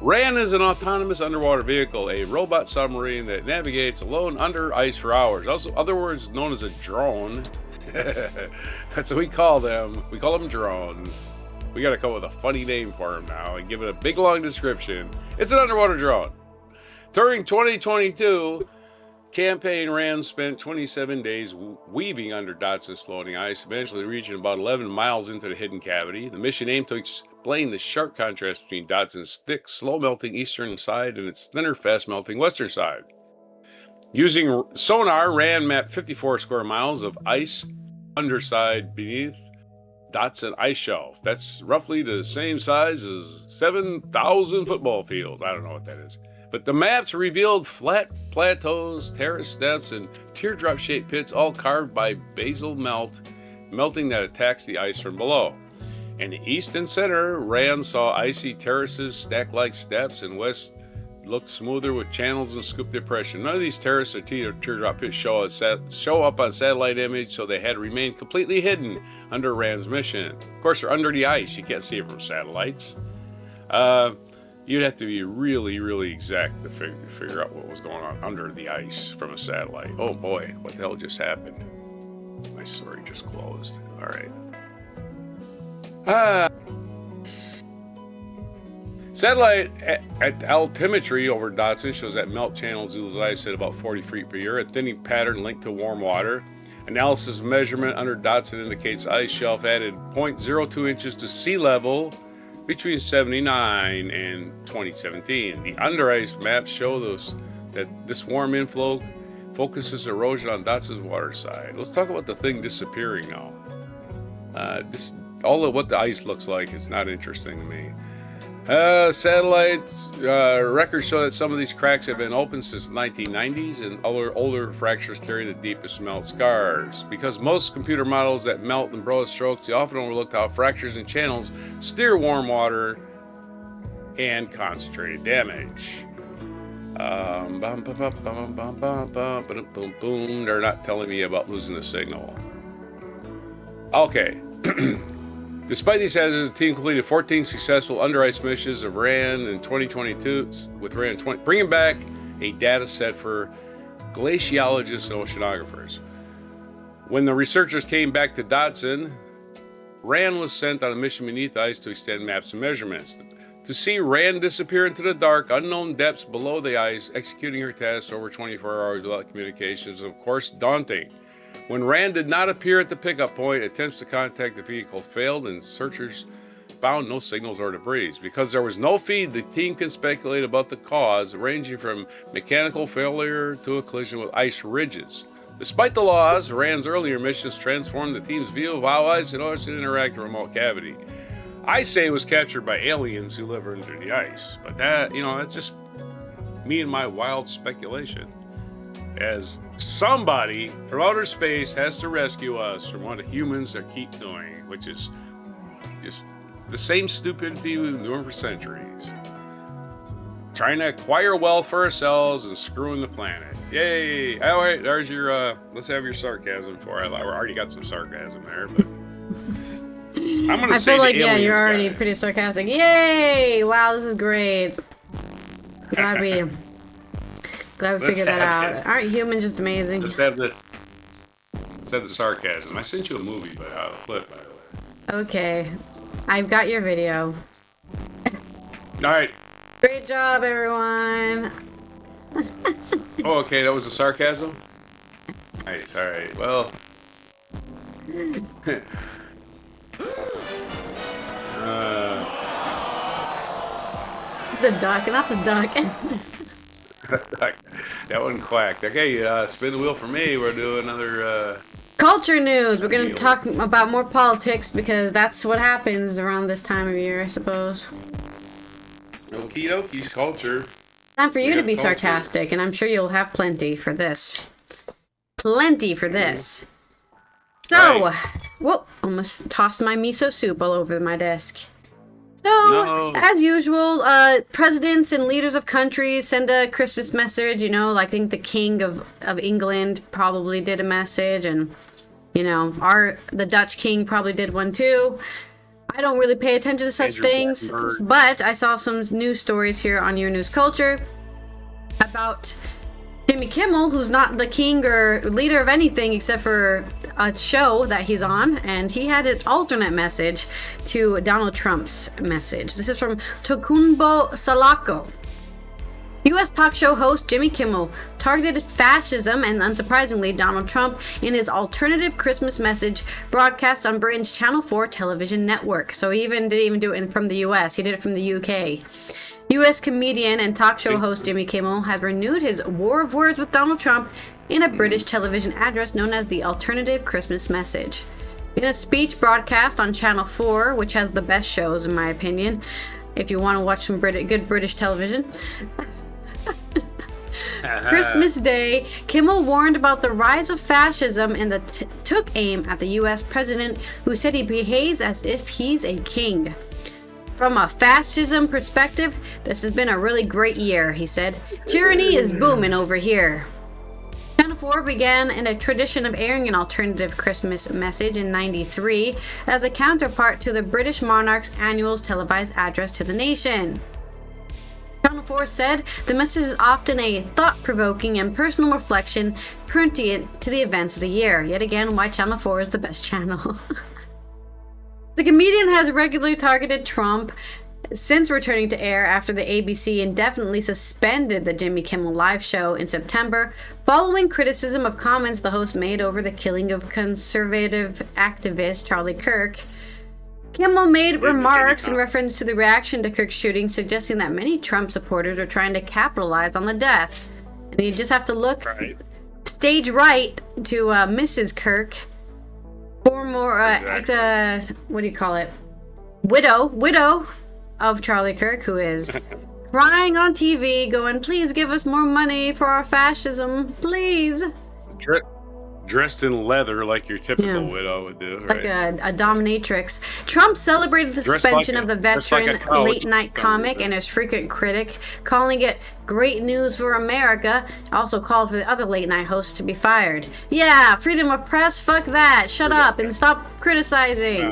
RAN is an autonomous underwater vehicle, a robot submarine that navigates alone under ice for hours. Also, other words known as a drone. That's what we call them. We call them drones. We got to come up with a funny name for them now and give it a big long description. It's an underwater drone. During 2022, campaign RAN spent 27 days weaving under Dotson's floating ice, eventually reaching about 11 miles into the hidden cavity. The mission aimed to explain the sharp contrast between Dotson's thick, slow-melting eastern side and its thinner, fast-melting western side. Using sonar, RAN mapped 54 square miles of ice underside beneath Dotson ice shelf. That's roughly the same size as 7,000 football fields. I don't know what that is. But the maps revealed flat plateaus, terrace steps, and teardrop-shaped pits, all carved by basal melting that attacks the ice from below. In the east and center, RAN saw icy terraces stacked like steps, and west looked smoother with channels and scoop depression. None of these terraces or teardrop pits show up on satellite image, so they had to remain completely hidden under RAN's mission. Of course, they're under the ice. You can't see it from satellites. You'd have to be really, really exact to figure out what was going on under the ice from a satellite. Oh boy, what the hell just happened? My story just closed. All right. Satellite altimetry over Dotson shows that melt channels lose ice at about 40 feet per year, a thinning pattern linked to warm water. Analysis of measurement under Dotson indicates ice shelf added 0.02 inches to sea level between 79 and 2017. The under ice maps show that this warm inflow focuses erosion on Dotson's water side. Let's talk about the thing disappearing now. All of what the ice looks like is not interesting to me. Satellite records show that some of these cracks have been open since the 1990s, and older fractures carry the deepest melt scars. Because most computer models that melt in broad strokes, they often overlook how fractures and channels steer warm water and concentrated damage. They're not telling me about losing the signal. Okay. Despite these hazards, the team completed 14 successful under ice missions of RAN in 2022 with RAN 20, bringing back a data set for glaciologists and oceanographers. When the researchers came back to Dotson, RAN was sent on a mission beneath ice to extend maps and measurements. To see RAN disappear into the dark, unknown depths below the ice, executing her tasks over 24 hours without communication is, of course, daunting. When RAN did not appear at the pickup point, attempts to contact the vehicle failed and searchers found no signals or debris. Because there was no feed, the team can speculate about the cause, ranging from mechanical failure to a collision with ice ridges. Despite the laws, RAN's earlier missions transformed the team's view of how ice and ocean interact in a remote cavity. I say it was captured by aliens who live under the ice, but that's just me and my wild speculation. As somebody from outer space has to rescue us from what humans keep doing, which is just the same stupidity we've been doing for centuries. Trying to acquire wealth for ourselves and screwing the planet. Yay! All right, there's your, let's have your sarcasm for it. I already got some sarcasm there, but I'm going to say I feel like, yeah, you're already pretty sarcastic. Yay! Wow, this is great. Glad we figured that out. Aren't humans just amazing? Let's have the sarcasm. I sent you a movie, but out of clip, by the way. Okay. I've got your video. All right. Great job, everyone. Oh, okay, that was a sarcasm? Nice, all right. Well. The duck, not the duck. That one quacked. Okay, spin the wheel for me. We're doing another... Culture news. We're going to talk about more politics because that's what happens around this time of year, I suppose. Okie dokie, culture. Time for you to be sarcastic, and I'm sure you'll have plenty for this. Plenty for this. So, Right. whoa, almost tossed my miso soup all over my desk. So, No. as usual, presidents and leaders of countries send a Christmas message, you know, like I think the King of England probably did a message, and, you know, the Dutch King probably did one too. I don't really pay attention to such things, but I saw some news stories here on Your News Culture about Jimmy Kimmel, who's not the king or leader of anything except for a show that he's on, and he had an alternate message to Donald Trump's message. This is from Tokunbo Salako. U.S. talk show host Jimmy Kimmel targeted fascism and, unsurprisingly, Donald Trump in his alternative Christmas message broadcast on Britain's Channel 4 television network. So he didn't even do it from the U.S., he did it from the U.K. U.S. comedian and talk show host Jimmy Kimmel has renewed his war of words with Donald Trump in a British television address known as the Alternative Christmas Message. In a speech broadcast on Channel 4, which has the best shows in my opinion, if you want to watch some good British television, Christmas Day, Kimmel warned about the rise of fascism and took aim at the U.S. president, who said he behaves as if he's a king. From a fascism perspective, this has been a really great year, he said. Tyranny is booming over here. Channel 4 began in a tradition of airing an alternative Christmas message in '93 as a counterpart to the British monarch's annual televised address to the nation. Channel 4 said the message is often a thought-provoking and personal reflection pertinent to the events of the year. Yet again, why Channel 4 is the best channel. The comedian has regularly targeted Trump since returning to air after the ABC indefinitely suspended the Jimmy Kimmel Live show in September, following criticism of comments the host made over the killing of conservative activist Charlie Kirk. Kimmel made remarks in reference to the reaction to Kirk's shooting, suggesting that many Trump supporters are trying to capitalize on the death. And you just have to look stage right to Mrs. Kirk, former, what do you call it? Widow of Charlie Kirk, who is crying on TV, going, "Please give us more money for our fascism, please." Dressed in leather like your typical widow would do, right? Like a dominatrix. Trump celebrated the suspension of the veteran late-night comic and his frequent critic, calling it great news for America. Also called for the other late-night hosts to be fired. Yeah, freedom of press? Fuck that. Shut up and stop criticizing.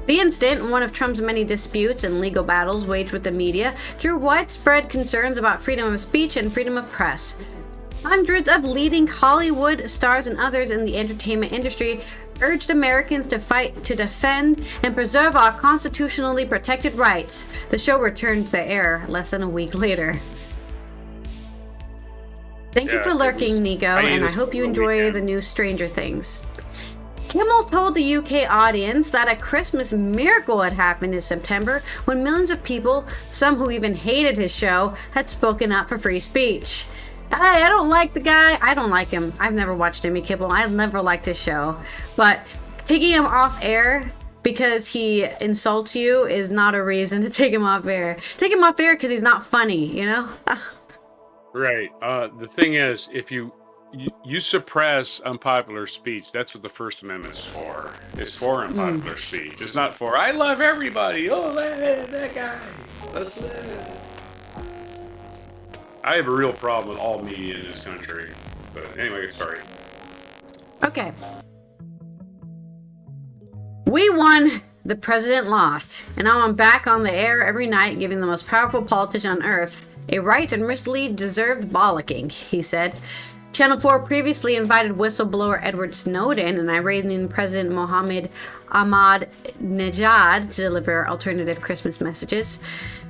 The incident, one of Trump's many disputes and legal battles waged with the media, drew widespread concerns about freedom of speech and freedom of press. Hundreds of leading Hollywood stars and others in the entertainment industry urged Americans to fight to defend and preserve our constitutionally protected rights. The show returned to the air less than a week later. Thank you for lurking, Nico, and I hope you enjoy the new Stranger Things. Kimmel told the UK audience that a Christmas miracle had happened in September when millions of people, some who even hated his show, had spoken up for free speech. I don't like the guy. I don't like him. I've never watched Jimmy Kimmel. I've never liked his show. But taking him off air because he insults you is not a reason to take him off air. Take him off air because he's not funny, you know? Right. The thing is, if you suppress unpopular speech, that's what the First Amendment is for. It's for unpopular speech. It's not for, I love everybody. Oh, that guy. I have a real problem with all media in this country. But anyway, sorry. Okay. We won, the president lost, and now I'm back on the air every night giving the most powerful politician on earth a right and richly deserved bollocking, he said. Channel 4 previously invited whistleblower Edward Snowden and Iranian President Mohammed Ahmadinejad to deliver alternative Christmas messages.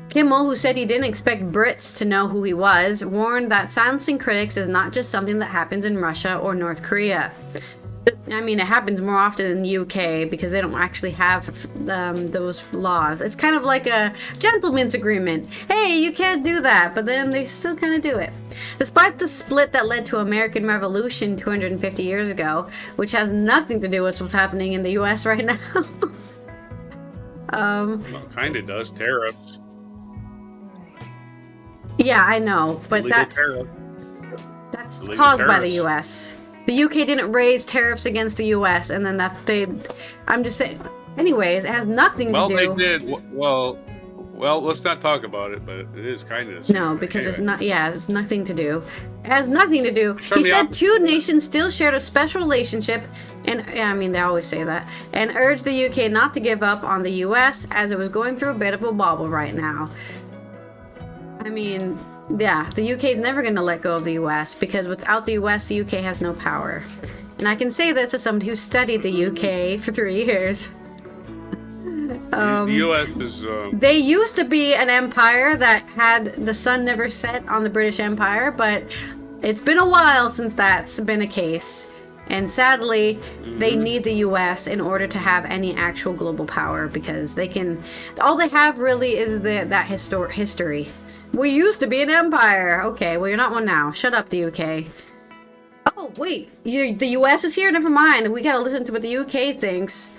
Kimmel, who said he didn't expect Brits to know who he was, warned that silencing critics is not just something that happens in Russia or North Korea. I mean, it happens more often in the UK because they don't actually have those laws. It's kind of like a gentleman's agreement. Hey, you can't do that, but then they still kind of do it. Despite the split that led to American Revolution 250 years ago, which has nothing to do with what's happening in the US right now. Well, kind of does. Tariffs. Yeah, I know, but that's caused by the US. The UK didn't raise tariffs against the US, and then I'm just saying. Anyways, it has nothing to do. Well, they did. Well, let's not talk about it, but it is kind of. No, because it's not. Yeah, it's nothing to do. It has nothing to do. He said two nations still shared a special relationship, and I mean they always say that, and urged the UK not to give up on the US as it was going through a bit of a wobble right now. I mean. Yeah, the UK is never going to let go of the US because without the US, the UK has no power. And I can say this as somebody who studied the UK for 3 years. The US is... They used to be an empire that had the sun never set on the British Empire, but it's been a while since that's been a case. And sadly, they need the US in order to have any actual global power because they can... All they have really is that history. We used to be an empire. Okay, well, you're not one now. Shut up, the UK. Oh, wait. The US is here? Never mind. We gotta listen to what the UK thinks.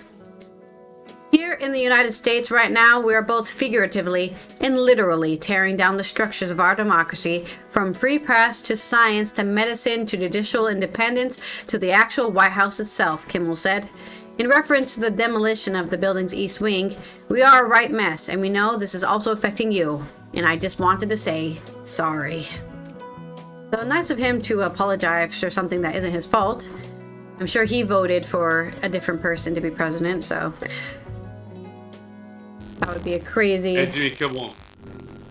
Here in the United States right now, we are both figuratively and literally tearing down the structures of our democracy, from free press to science to medicine to judicial independence to the actual White House itself, Kimmel said. In reference to the demolition of the building's East Wing, we are a right mess, and we know this is also affecting you. And I just wanted to say sorry. So nice of him to apologize for something that isn't his fault. I'm sure he voted for a different person to be president, so that would be a crazy. And Jimmy Kimmel,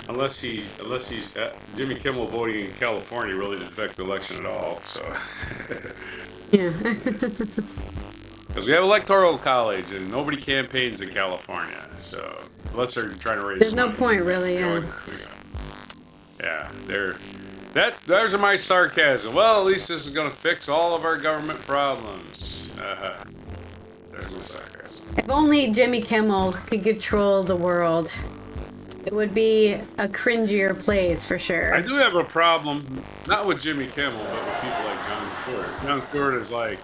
unless he's Jimmy Kimmel voting in California really didn't affect the election at all. So yeah. Because we have electoral college and nobody campaigns in California, so unless they're trying to raise. There's money, no point, really. Yeah, there's my sarcasm. Well, at least this is going to fix all of our government problems. There's my sarcasm. If only Jimmy Kimmel could control the world, it would be a cringier place for sure. I do have a problem, not with Jimmy Kimmel, but with people like Jon Stewart. Jon Stewart is like,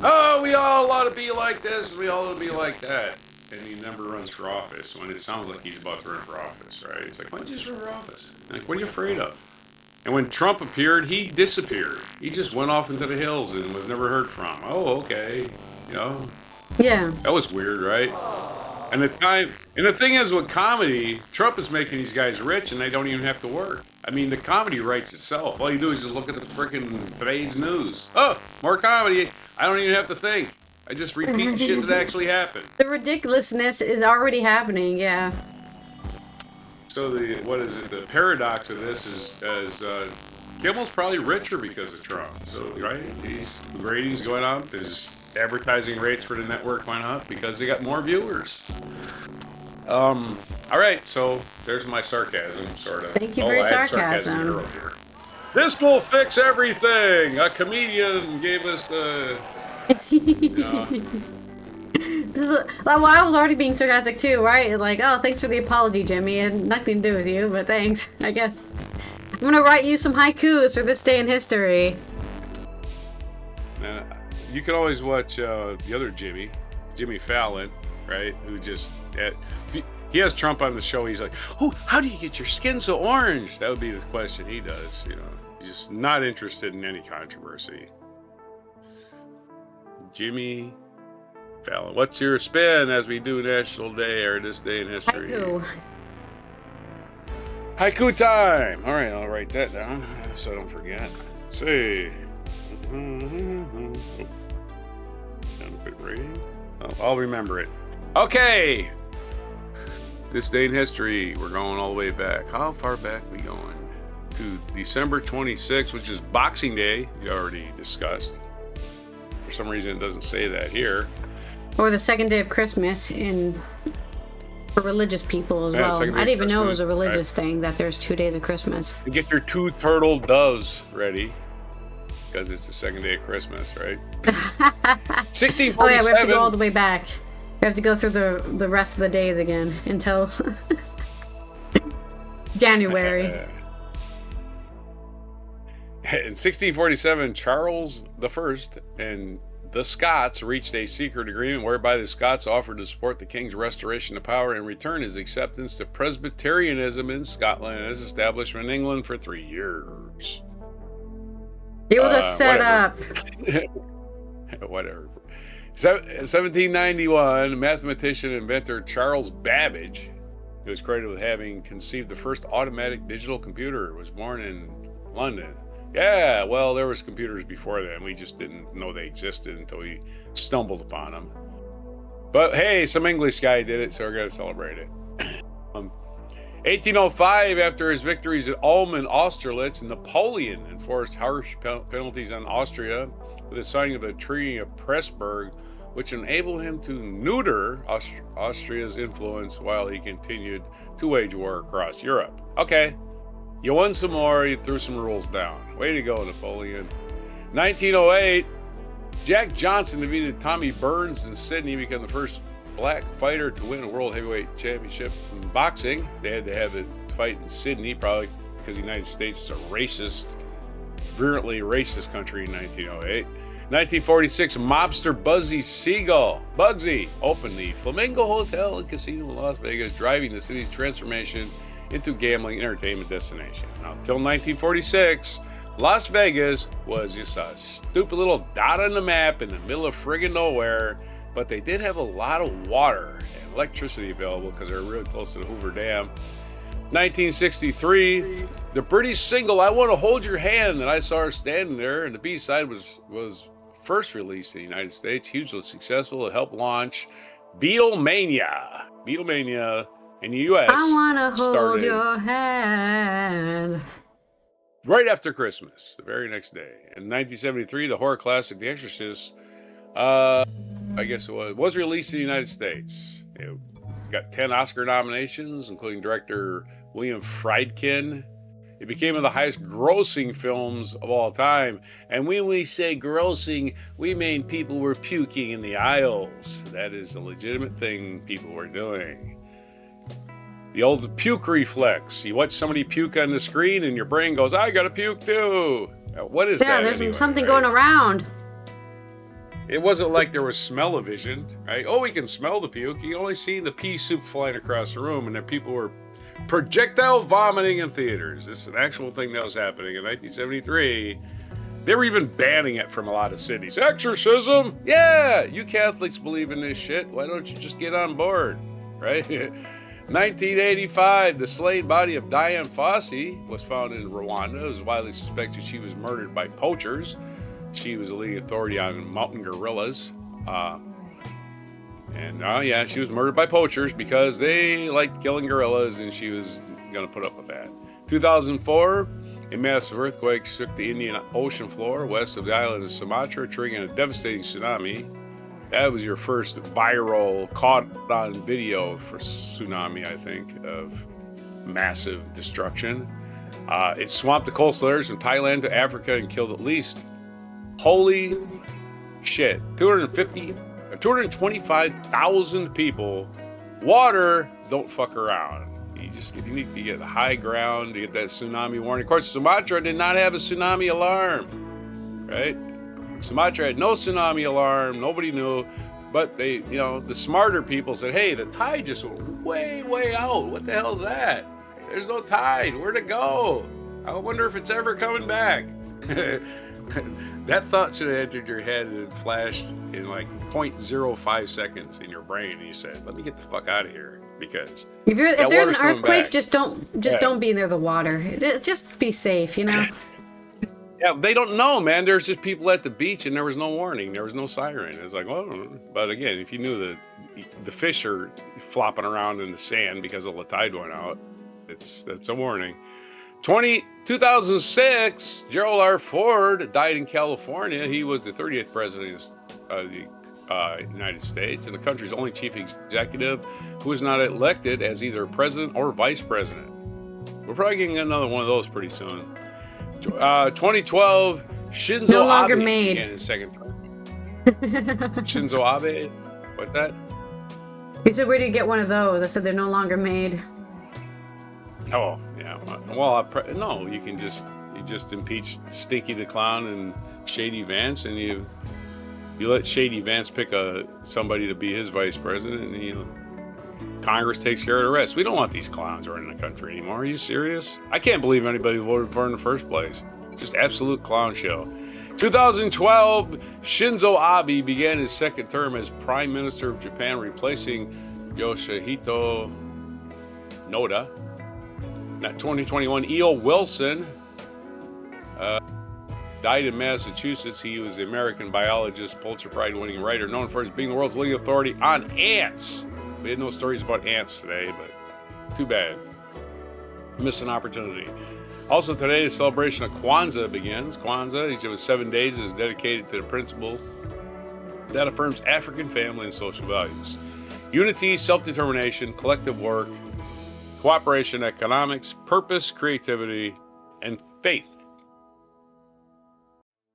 oh, we all ought to be like this, we all ought to be like that. And he never runs for office when it sounds like he's about to run for office, right? It's like, why don't you just run for office? Like, what are you afraid of? And when Trump appeared, he disappeared. He just went off into the hills and was never heard from. Oh, okay. You know? Yeah. That was weird, right? And the thing is with comedy, Trump is making these guys rich and they don't even have to work. I mean, the comedy writes itself. All you do is just look at the freaking today's news. Oh, more comedy. I don't even have to think. I just repeat the shit that actually happened. The ridiculousness is already happening, yeah. So the paradox of this is Kimmel's probably richer because of Trump. So, right? These ratings going up, his advertising rates for the network went up because they got more viewers. All right, so there's my sarcasm, sort of. Thank you for your sarcasm. This will fix everything. A comedian gave us the. Well, I was already being sarcastic too, right? Like, oh, thanks for the apology, Jimmy. It had nothing to do with you, but thanks, I guess. I'm gonna write you some haikus for this day in history. You can always watch the other Jimmy Fallon, right? Who just he has Trump on the show. He's like, "Oh, how do you get your skin so orange?" That would be the question he does. You know, he's just not interested in any controversy. Jimmy Fallon, what's your spin as we do National Day or this day in history? Haiku time. All right, I'll write that down so I don't forget. See. I'll remember it. Okay. This day in history, we're going all the way back. How far back we going? to December 26th, which is Boxing Day. We already discussed. For some reason, it doesn't say that here. Or the second day of Christmas for religious people as well. I didn't even know it was a religious thing that there's 2 days of Christmas. And get your 2 turtle doves ready, because it's the second day of Christmas, right? 1647. Oh yeah, we have to go all the way back. We have to go through the rest of the days again until January. In 1647, Charles I and the Scots reached a secret agreement whereby the Scots offered to support the king's restoration to power and return his acceptance to Presbyterianism in Scotland and his establishment in England for 3 years. It was a setup. Whatever. 1791, mathematician and inventor Charles Babbage, who was credited with having conceived the first automatic digital computer, was born in London. Yeah, well, there was computers before then. We just didn't know they existed until we stumbled upon them. But hey, some English guy did it, so we're going to celebrate it. 1805, after his victories at Ulm and Austerlitz, Napoleon enforced harsh penalties on Austria with the signing of the Treaty of Pressburg, which enabled him to neuter Austria's influence while he continued to wage war across Europe. Okay. You won some more, you threw some rules down. Way to go, Napoleon. 1908, Jack Johnson defeated Tommy Burns in Sydney, became the first black fighter to win a world heavyweight championship in boxing. They had to have it fight in Sydney, probably because the United States is a racist, virulently racist country in 1908. 1946, mobster Bugsy opened the Flamingo Hotel and Casino in Las Vegas, driving the city's transformation into gambling entertainment destination. Now, until 1946, Las Vegas was just a stupid little dot on the map in the middle of friggin' nowhere, but they did have a lot of water and electricity available because they were really close to the Hoover Dam. 1963, the British single "I Want to Hold Your Hand" that I saw her standing there, and the B-side was first released in the United States, hugely successful. It helped launch Beatlemania. Beatlemania in the U.S. I want to hold your hand. Right after Christmas, the very next day. In 1973, the horror classic The Exorcist, I guess it was released in the United States. It got 10 Oscar nominations, including director William Friedkin. It became one of the highest grossing films of all time. And when we say grossing, we mean people were puking in the aisles. That is a legitimate thing people were doing. The old puke reflex. You watch somebody puke on the screen and your brain goes, I gotta puke too. What is that? Yeah, there's something going around. It wasn't like there was smell-o-vision, right? Oh, we can smell the puke. You only see the pea soup flying across the room, and then people were projectile vomiting in theaters. This is an actual thing that was happening in 1973. They were even banning it from a lot of cities. Exorcism? Yeah, you Catholics believe in this shit. Why don't you just get on board, right? 1985, the slain body of Diane Fossey was found in Rwanda. It was widely suspected she was murdered by poachers. She was a leading authority on mountain gorillas. She was murdered by poachers because they liked killing gorillas, and she was going to put up with that. 2004, a massive earthquake shook the Indian Ocean floor west of the island of Sumatra, triggering a devastating tsunami. That was your first viral, caught-on video for tsunami, I think, of massive destruction. It swamped the coastal areas from Thailand to Africa and killed at least, holy shit, 225,000 people. Water, don't fuck around. You need to get high ground to get that tsunami warning. Of course, Sumatra did not have a tsunami alarm, right? Sumatra had no tsunami alarm. Nobody knew. But they, the smarter people said, hey, the tide just went way, way out. What the hell's that? There's no tide. Where'd it go? I wonder if it's ever coming back. That thought should have entered your head and flashed in like 0.05 seconds in your brain. And you said, let me get the fuck out of here. Because if there's an earthquake, just don't be near the water. Just be safe, Yeah, they don't know, man. There's just people at the beach, and there was no warning. There was no siren. It's like, well, but again, if you knew the fish are flopping around in the sand because all the tide went out, that's a warning. 2006, Gerald R. Ford died in California. He was the 30th president of the United States and the country's only chief executive who was not elected as either president or vice president. We're probably getting another one of those pretty soon. 2012, Shinzo No longer Abe made. began his second term. Shinzo Abe? What's that? You said, where do you get one of those? I said, they're no longer made. Oh, yeah. Well, no, you just impeach Stinky the Clown and Shady Vance, and you let Shady Vance pick somebody to be his vice president, and Congress takes care of the rest. We don't want these clowns running the country anymore. Are you serious? I can't believe anybody voted for him in the first place. Just absolute clown show. 2012, Shinzo Abe began his second term as Prime Minister of Japan, replacing Yoshihito Noda. 2021, E.O. Wilson died in Massachusetts. He was an American biologist, Pulitzer Prize-winning writer, known for being the world's leading authority on ants. We had no stories about ants today, but too bad. Missed an opportunity. Also today, the celebration of Kwanzaa begins. Kwanzaa, each of its 7 days, is dedicated to the principle that affirms African family and social values. Unity, self-determination, collective work, cooperation, economics, purpose, creativity, and faith.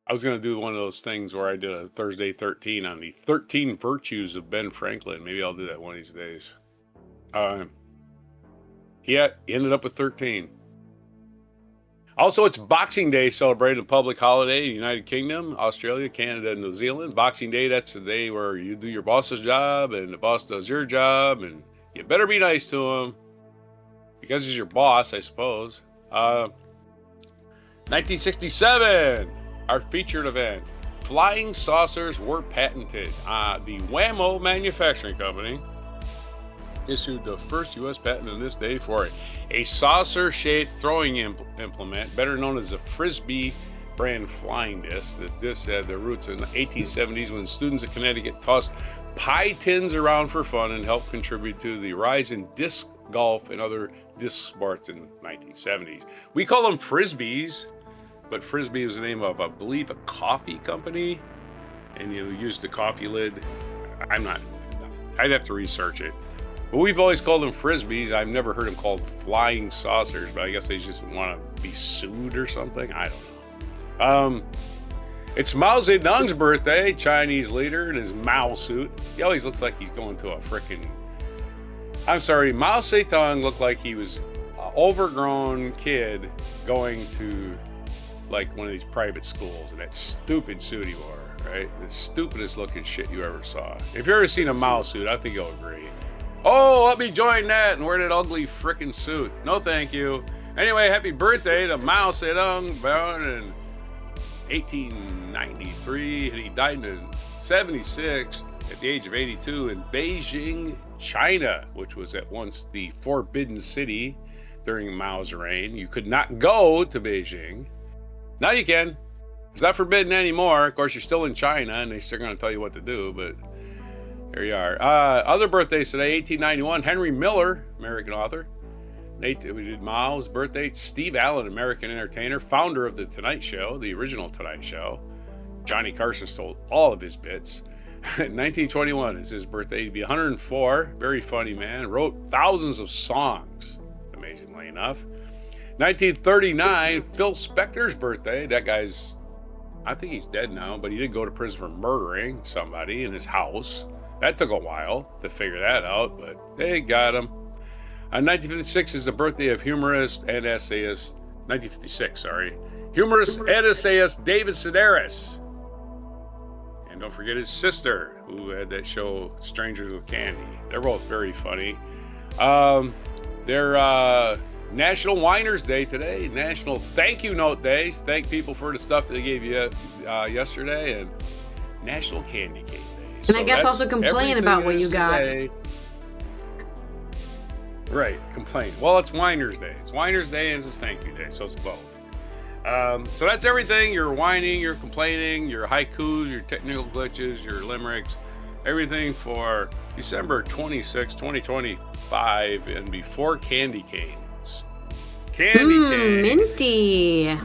I was going to do one of those things where I did a Thursday 13 on the 13 virtues of Ben Franklin. Maybe I'll do that one of these days. He ended up with 13. Also, it's Boxing Day, celebrated a public holiday in the United Kingdom, Australia, Canada, and New Zealand. Boxing Day, that's the day where you do your boss's job and the boss does your job, and you better be nice to him because he's your boss, I suppose. 1967, our featured event. Flying saucers were patented. The Whammo Manufacturing Company issued the first U.S. patent in this day for a saucer-shaped throwing implement, better known as the Frisbee brand flying disc. This had their roots in the 1870s when students in Connecticut tossed pie tins around for fun and helped contribute to the rise in disc golf and other disc sports in the 1970s. We call them Frisbees, but Frisbee was the name of, I believe, a coffee company, and you used the coffee lid. I'd have to research it. But we've always called them Frisbees. I've never heard them called flying saucers, but I guess they just want to be sued or something. I don't know. It's Mao Zedong's birthday, Chinese leader in his Mao suit. He always looks like he's going to a frickin'... I'm sorry, Mao Zedong looked like he was an overgrown kid going to like one of these private schools, and that stupid suit he wore, right? The stupidest looking shit you ever saw. If you've ever seen a Mao suit, I think you'll agree. Oh, let me join that and wear that ugly frickin' suit. No, thank you. Anyway, happy birthday to Mao Zedong, born in 1893, and he died in 76 at the age of 82 in Beijing, China, which was at once the Forbidden City during Mao's reign. You could not go to Beijing. Now you can. It's not forbidden anymore. Of course, you're still in China, and they're still going to tell you what to do, but there you are. Other birthdays today, 1891, Henry Miller, American author. We did Mao's birthday. Steve Allen, American entertainer, founder of The Tonight Show, the original Tonight Show. Johnny Carson stole all of his bits. 1921 is his birthday. He'd be 104. Very funny man. Wrote thousands of songs, amazingly enough. 1939, Phil Spector's birthday. That guy's, I think he's dead now, but he did go to prison for murdering somebody in his house. That took a while to figure that out, but they got him. 1956 is the birthday of humorist and essayist, 1956, sorry. Humorist and essayist David Sedaris. And don't forget his sister, who had that show Strangers with Candy. They're both very funny. They're National Whiners Day today, National Thank You Note Days. Thank people for the stuff that they gave you yesterday, and National Candy Cane Day. And so I guess also complain about what you got. Today. Right, complain. Well, it's Whiners Day. It's Whiners Day and it's Thank You Day, so it's both. So that's everything. Your whining, your complaining, your haikus, your technical glitches, your limericks, everything for December 26, 2025 and before candy canes. Candy cane. Minty.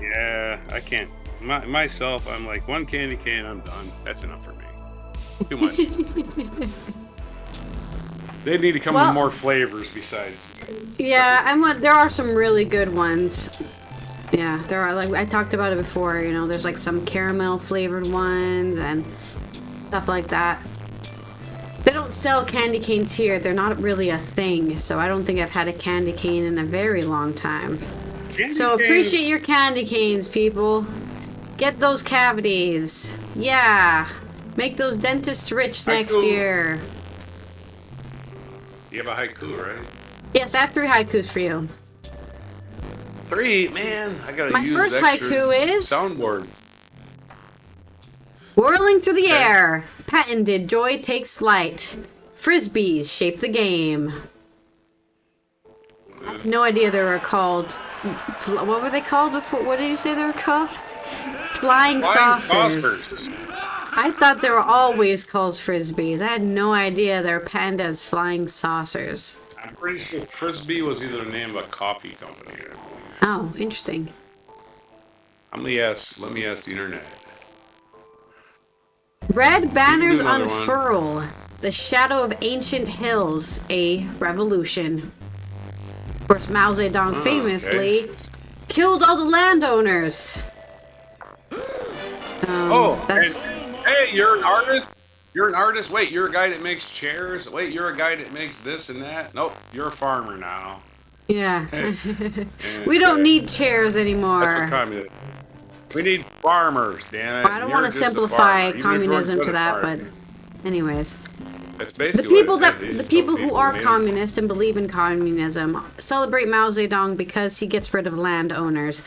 Yeah, I can't. Myself, I'm like, one candy cane, I'm done. That's enough for me. Too much. They need to come with more flavors besides. Yeah, there are some really good ones. Yeah, there are, like I talked about it before, you know, there's like some caramel flavored ones and stuff like that. They don't sell candy canes here. They're not really a thing, so I don't think I've had a candy cane in a very long time. So appreciate your candy canes, people. Get those cavities. Yeah. Make those dentists rich next year. You have a haiku, right? Yes, I have 3 haikus for you. 3? Man, I gotta use my first extra haiku is soundboard. Whirling through the air, patented joy takes flight. Frisbees shape the game. I have no idea they were called. What were they called before? What did you say they were called? Flying saucers. I thought they were always called frisbees. I had no idea they were panned as flying saucers. I'm pretty sure Frisbee was either the name of a coffee company. Oh, interesting. Let me ask the internet. Red banners unfurl. The shadow of ancient hills. A revolution. Of course, Mao Zedong famously killed all the landowners. Hey, you're an artist? You're an artist? Wait, you're a guy that makes chairs? Wait, you're a guy that makes this and that? Nope, you're a farmer now. Yeah. We don't need chairs anymore. That's what communism. We need farmers, damn it. I don't want to simplify communism to that, but anyways. That's basically the people who are communist and believe in communism celebrate Mao Zedong because he gets rid of landowners.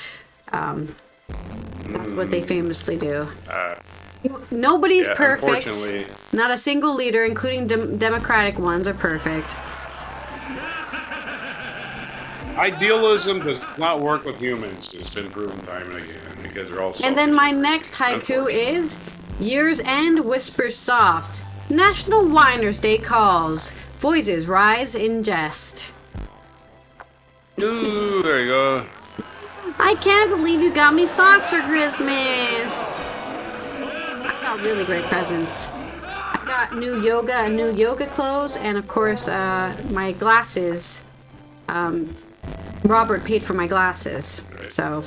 That's what they famously do. Nobody's perfect. Not a single leader, including democratic ones, are perfect. Idealism does not work with humans. It's been proven time and again because they're all selfish. And then my next haiku is Year's End whispers soft. National Whiners Day calls. Voices rise in jest. Ooh, there you go. I can't believe you got me socks for Christmas. I got really great presents. I got new yoga clothes, and of course, my glasses. Robert paid for my glasses, so.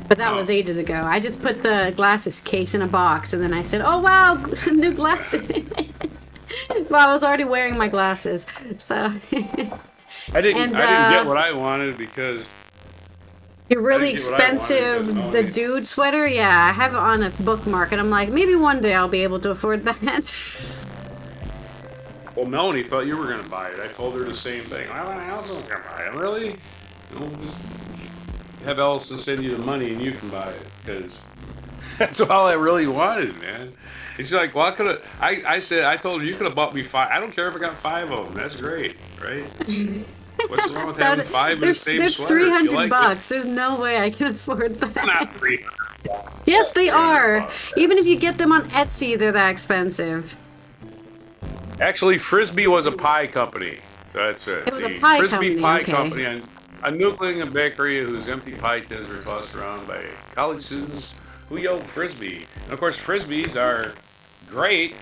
But that was ages ago. I just put the glasses case in a box, and then I said, "Oh wow, new glasses." Well, I was already wearing my glasses, so. I didn't get what I wanted because. You're really expensive, the dude sweater? Yeah, I have it on a bookmark, and I'm like, maybe one day I'll be able to afford that. Well, Melanie thought you were going to buy it. I told her the same thing. I wasn't going to buy it. Really? Just have Ellison send you the money and you can buy it, because that's all I really wanted, man. She's like, well, I told her you could have bought me 5. I don't care if I got 5 of them. That's great, right? What's wrong with having 5 in the same sweater? $300 bucks. There's no way I can afford that. Not $300. Yes, they are. Even if you get them on Etsy, they're that expensive. Actually, Frisbee was a pie company. That's it. It was a pie Frisbee company, Pie okay. Company, a noodling and bakery whose empty pie tins were tossed around by college students who yelled Frisbee. And of course, Frisbees are great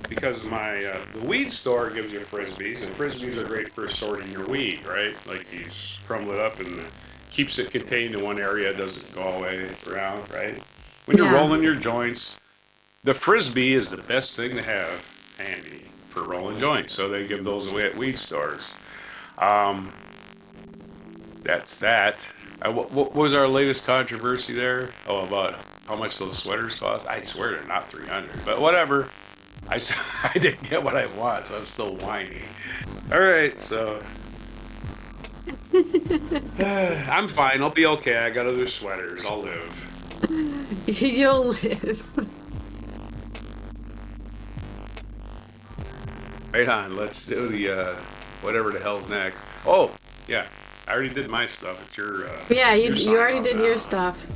because the weed store gives you Frisbees, and Frisbees are great for sorting your weed, right? Like you crumble it up and keeps it contained in one area, doesn't go all the way around, right? When you're rolling your joints, the Frisbee is the best thing to have handy for rolling joints, so they give those away at weed stores. That's that. What was our latest controversy there? Oh, about how much those sweaters cost? I swear they're not $300, but whatever. I didn't get what I want, so I'm still whining. All right, so I'm fine. I'll be okay. I got other sweaters. I'll live. You'll live. Right on. Let's do the whatever the hell's next. Oh, yeah. I already did my stuff. It's your yeah, you your already did your stuff.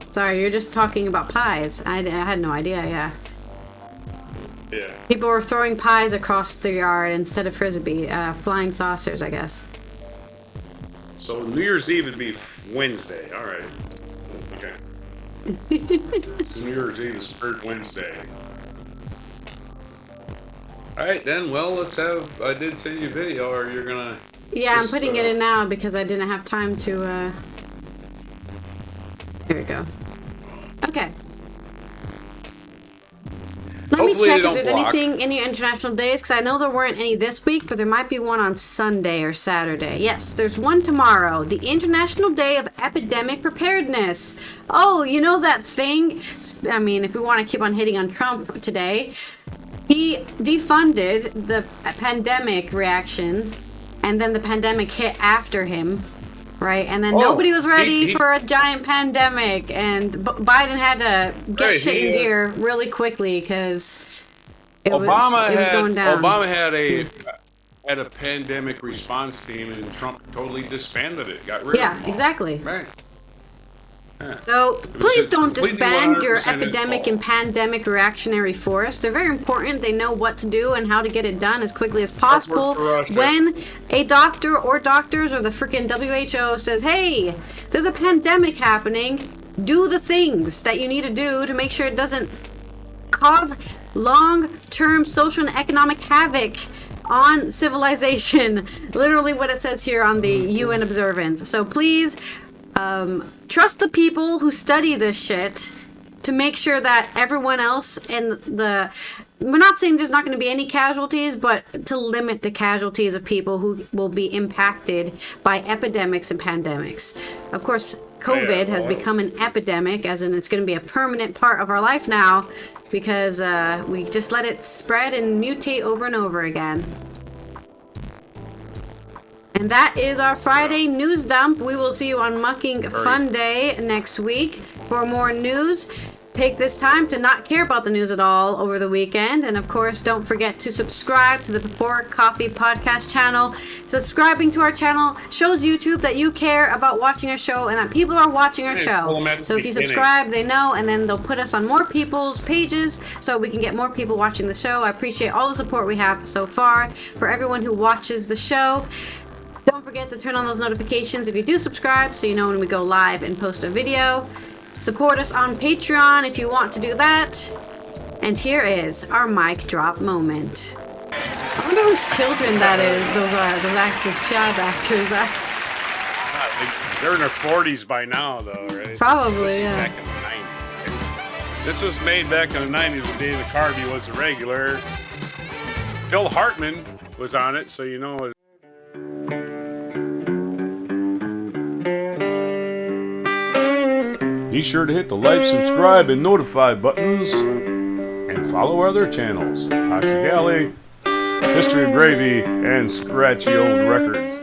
Sorry, you're just talking about pies. I had no idea. Yeah. Yeah. People were throwing pies across the yard instead of frisbee, flying saucers, I guess. So New Year's Eve would be Wednesday. All right. Okay. New Year's Eve is third Wednesday. All right, then. Well, let's have. I did send you a video, or you're gonna. Yeah, I'm putting it in now because I didn't have time to. Here we go. Okay. Let me check if there's any international days, because I know there weren't any this week, but there might be one on Sunday or Saturday. Yes, there's one tomorrow. The International Day of Epidemic Preparedness. Oh, you know that thing? I mean, if we want to keep on hitting on Trump today, he defunded the pandemic reaction, and then the pandemic hit after him. Right, and then nobody was ready for a giant pandemic, and Biden had to get shit in gear really quickly because it was going down. Obama had a pandemic response team, and Trump totally disbanded it. Got rid of it. Yeah, exactly. Right. Yeah. So please don't disband your epidemic and pandemic reactionary force. They're very important. They know what to do and how to get it done as quickly as possible. When a doctor or doctors or the freaking WHO says, hey, there's a pandemic happening, do the things that you need to do to make sure it doesn't cause long-term social and economic havoc on civilization. Literally what it says here on the UN observance. So please trust the people who study this shit to make sure that everyone else we're not saying there's not going to be any casualties, but to limit the casualties of people who will be impacted by epidemics and pandemics. Of course, COVID has become an epidemic, as in it's going to be a permanent part of our life now, because we just let it spread and mutate over and over again. And that is our Friday news dump. We will see you on Mucking Fun Day next week for more news. Take this time to not care about the news at all over the weekend. And of course, don't forget to subscribe to the Before Coffee podcast channel. Subscribing to our channel shows YouTube that you care about watching our show and that people are watching our show. So if you subscribe, they know, and then they'll put us on more people's pages so we can get more people watching the show. I appreciate all the support we have so far for everyone who watches the show. Don't forget to turn on those notifications if you do subscribe so you know when we go live and post a video. Support us on Patreon if you want to do that. And here is our mic drop moment. I wonder whose children that is, those child actors. They're in their 40s by now, though, right? Probably, yeah. Back in the 90s. This was made back in the 90s when David Carvey was a regular. Phil Hartman was on it, so you know it. Be sure to hit the like, subscribe, and notify buttons, and follow our other channels, Toxic Alley, History of Gravy, and Scratchy Old Records.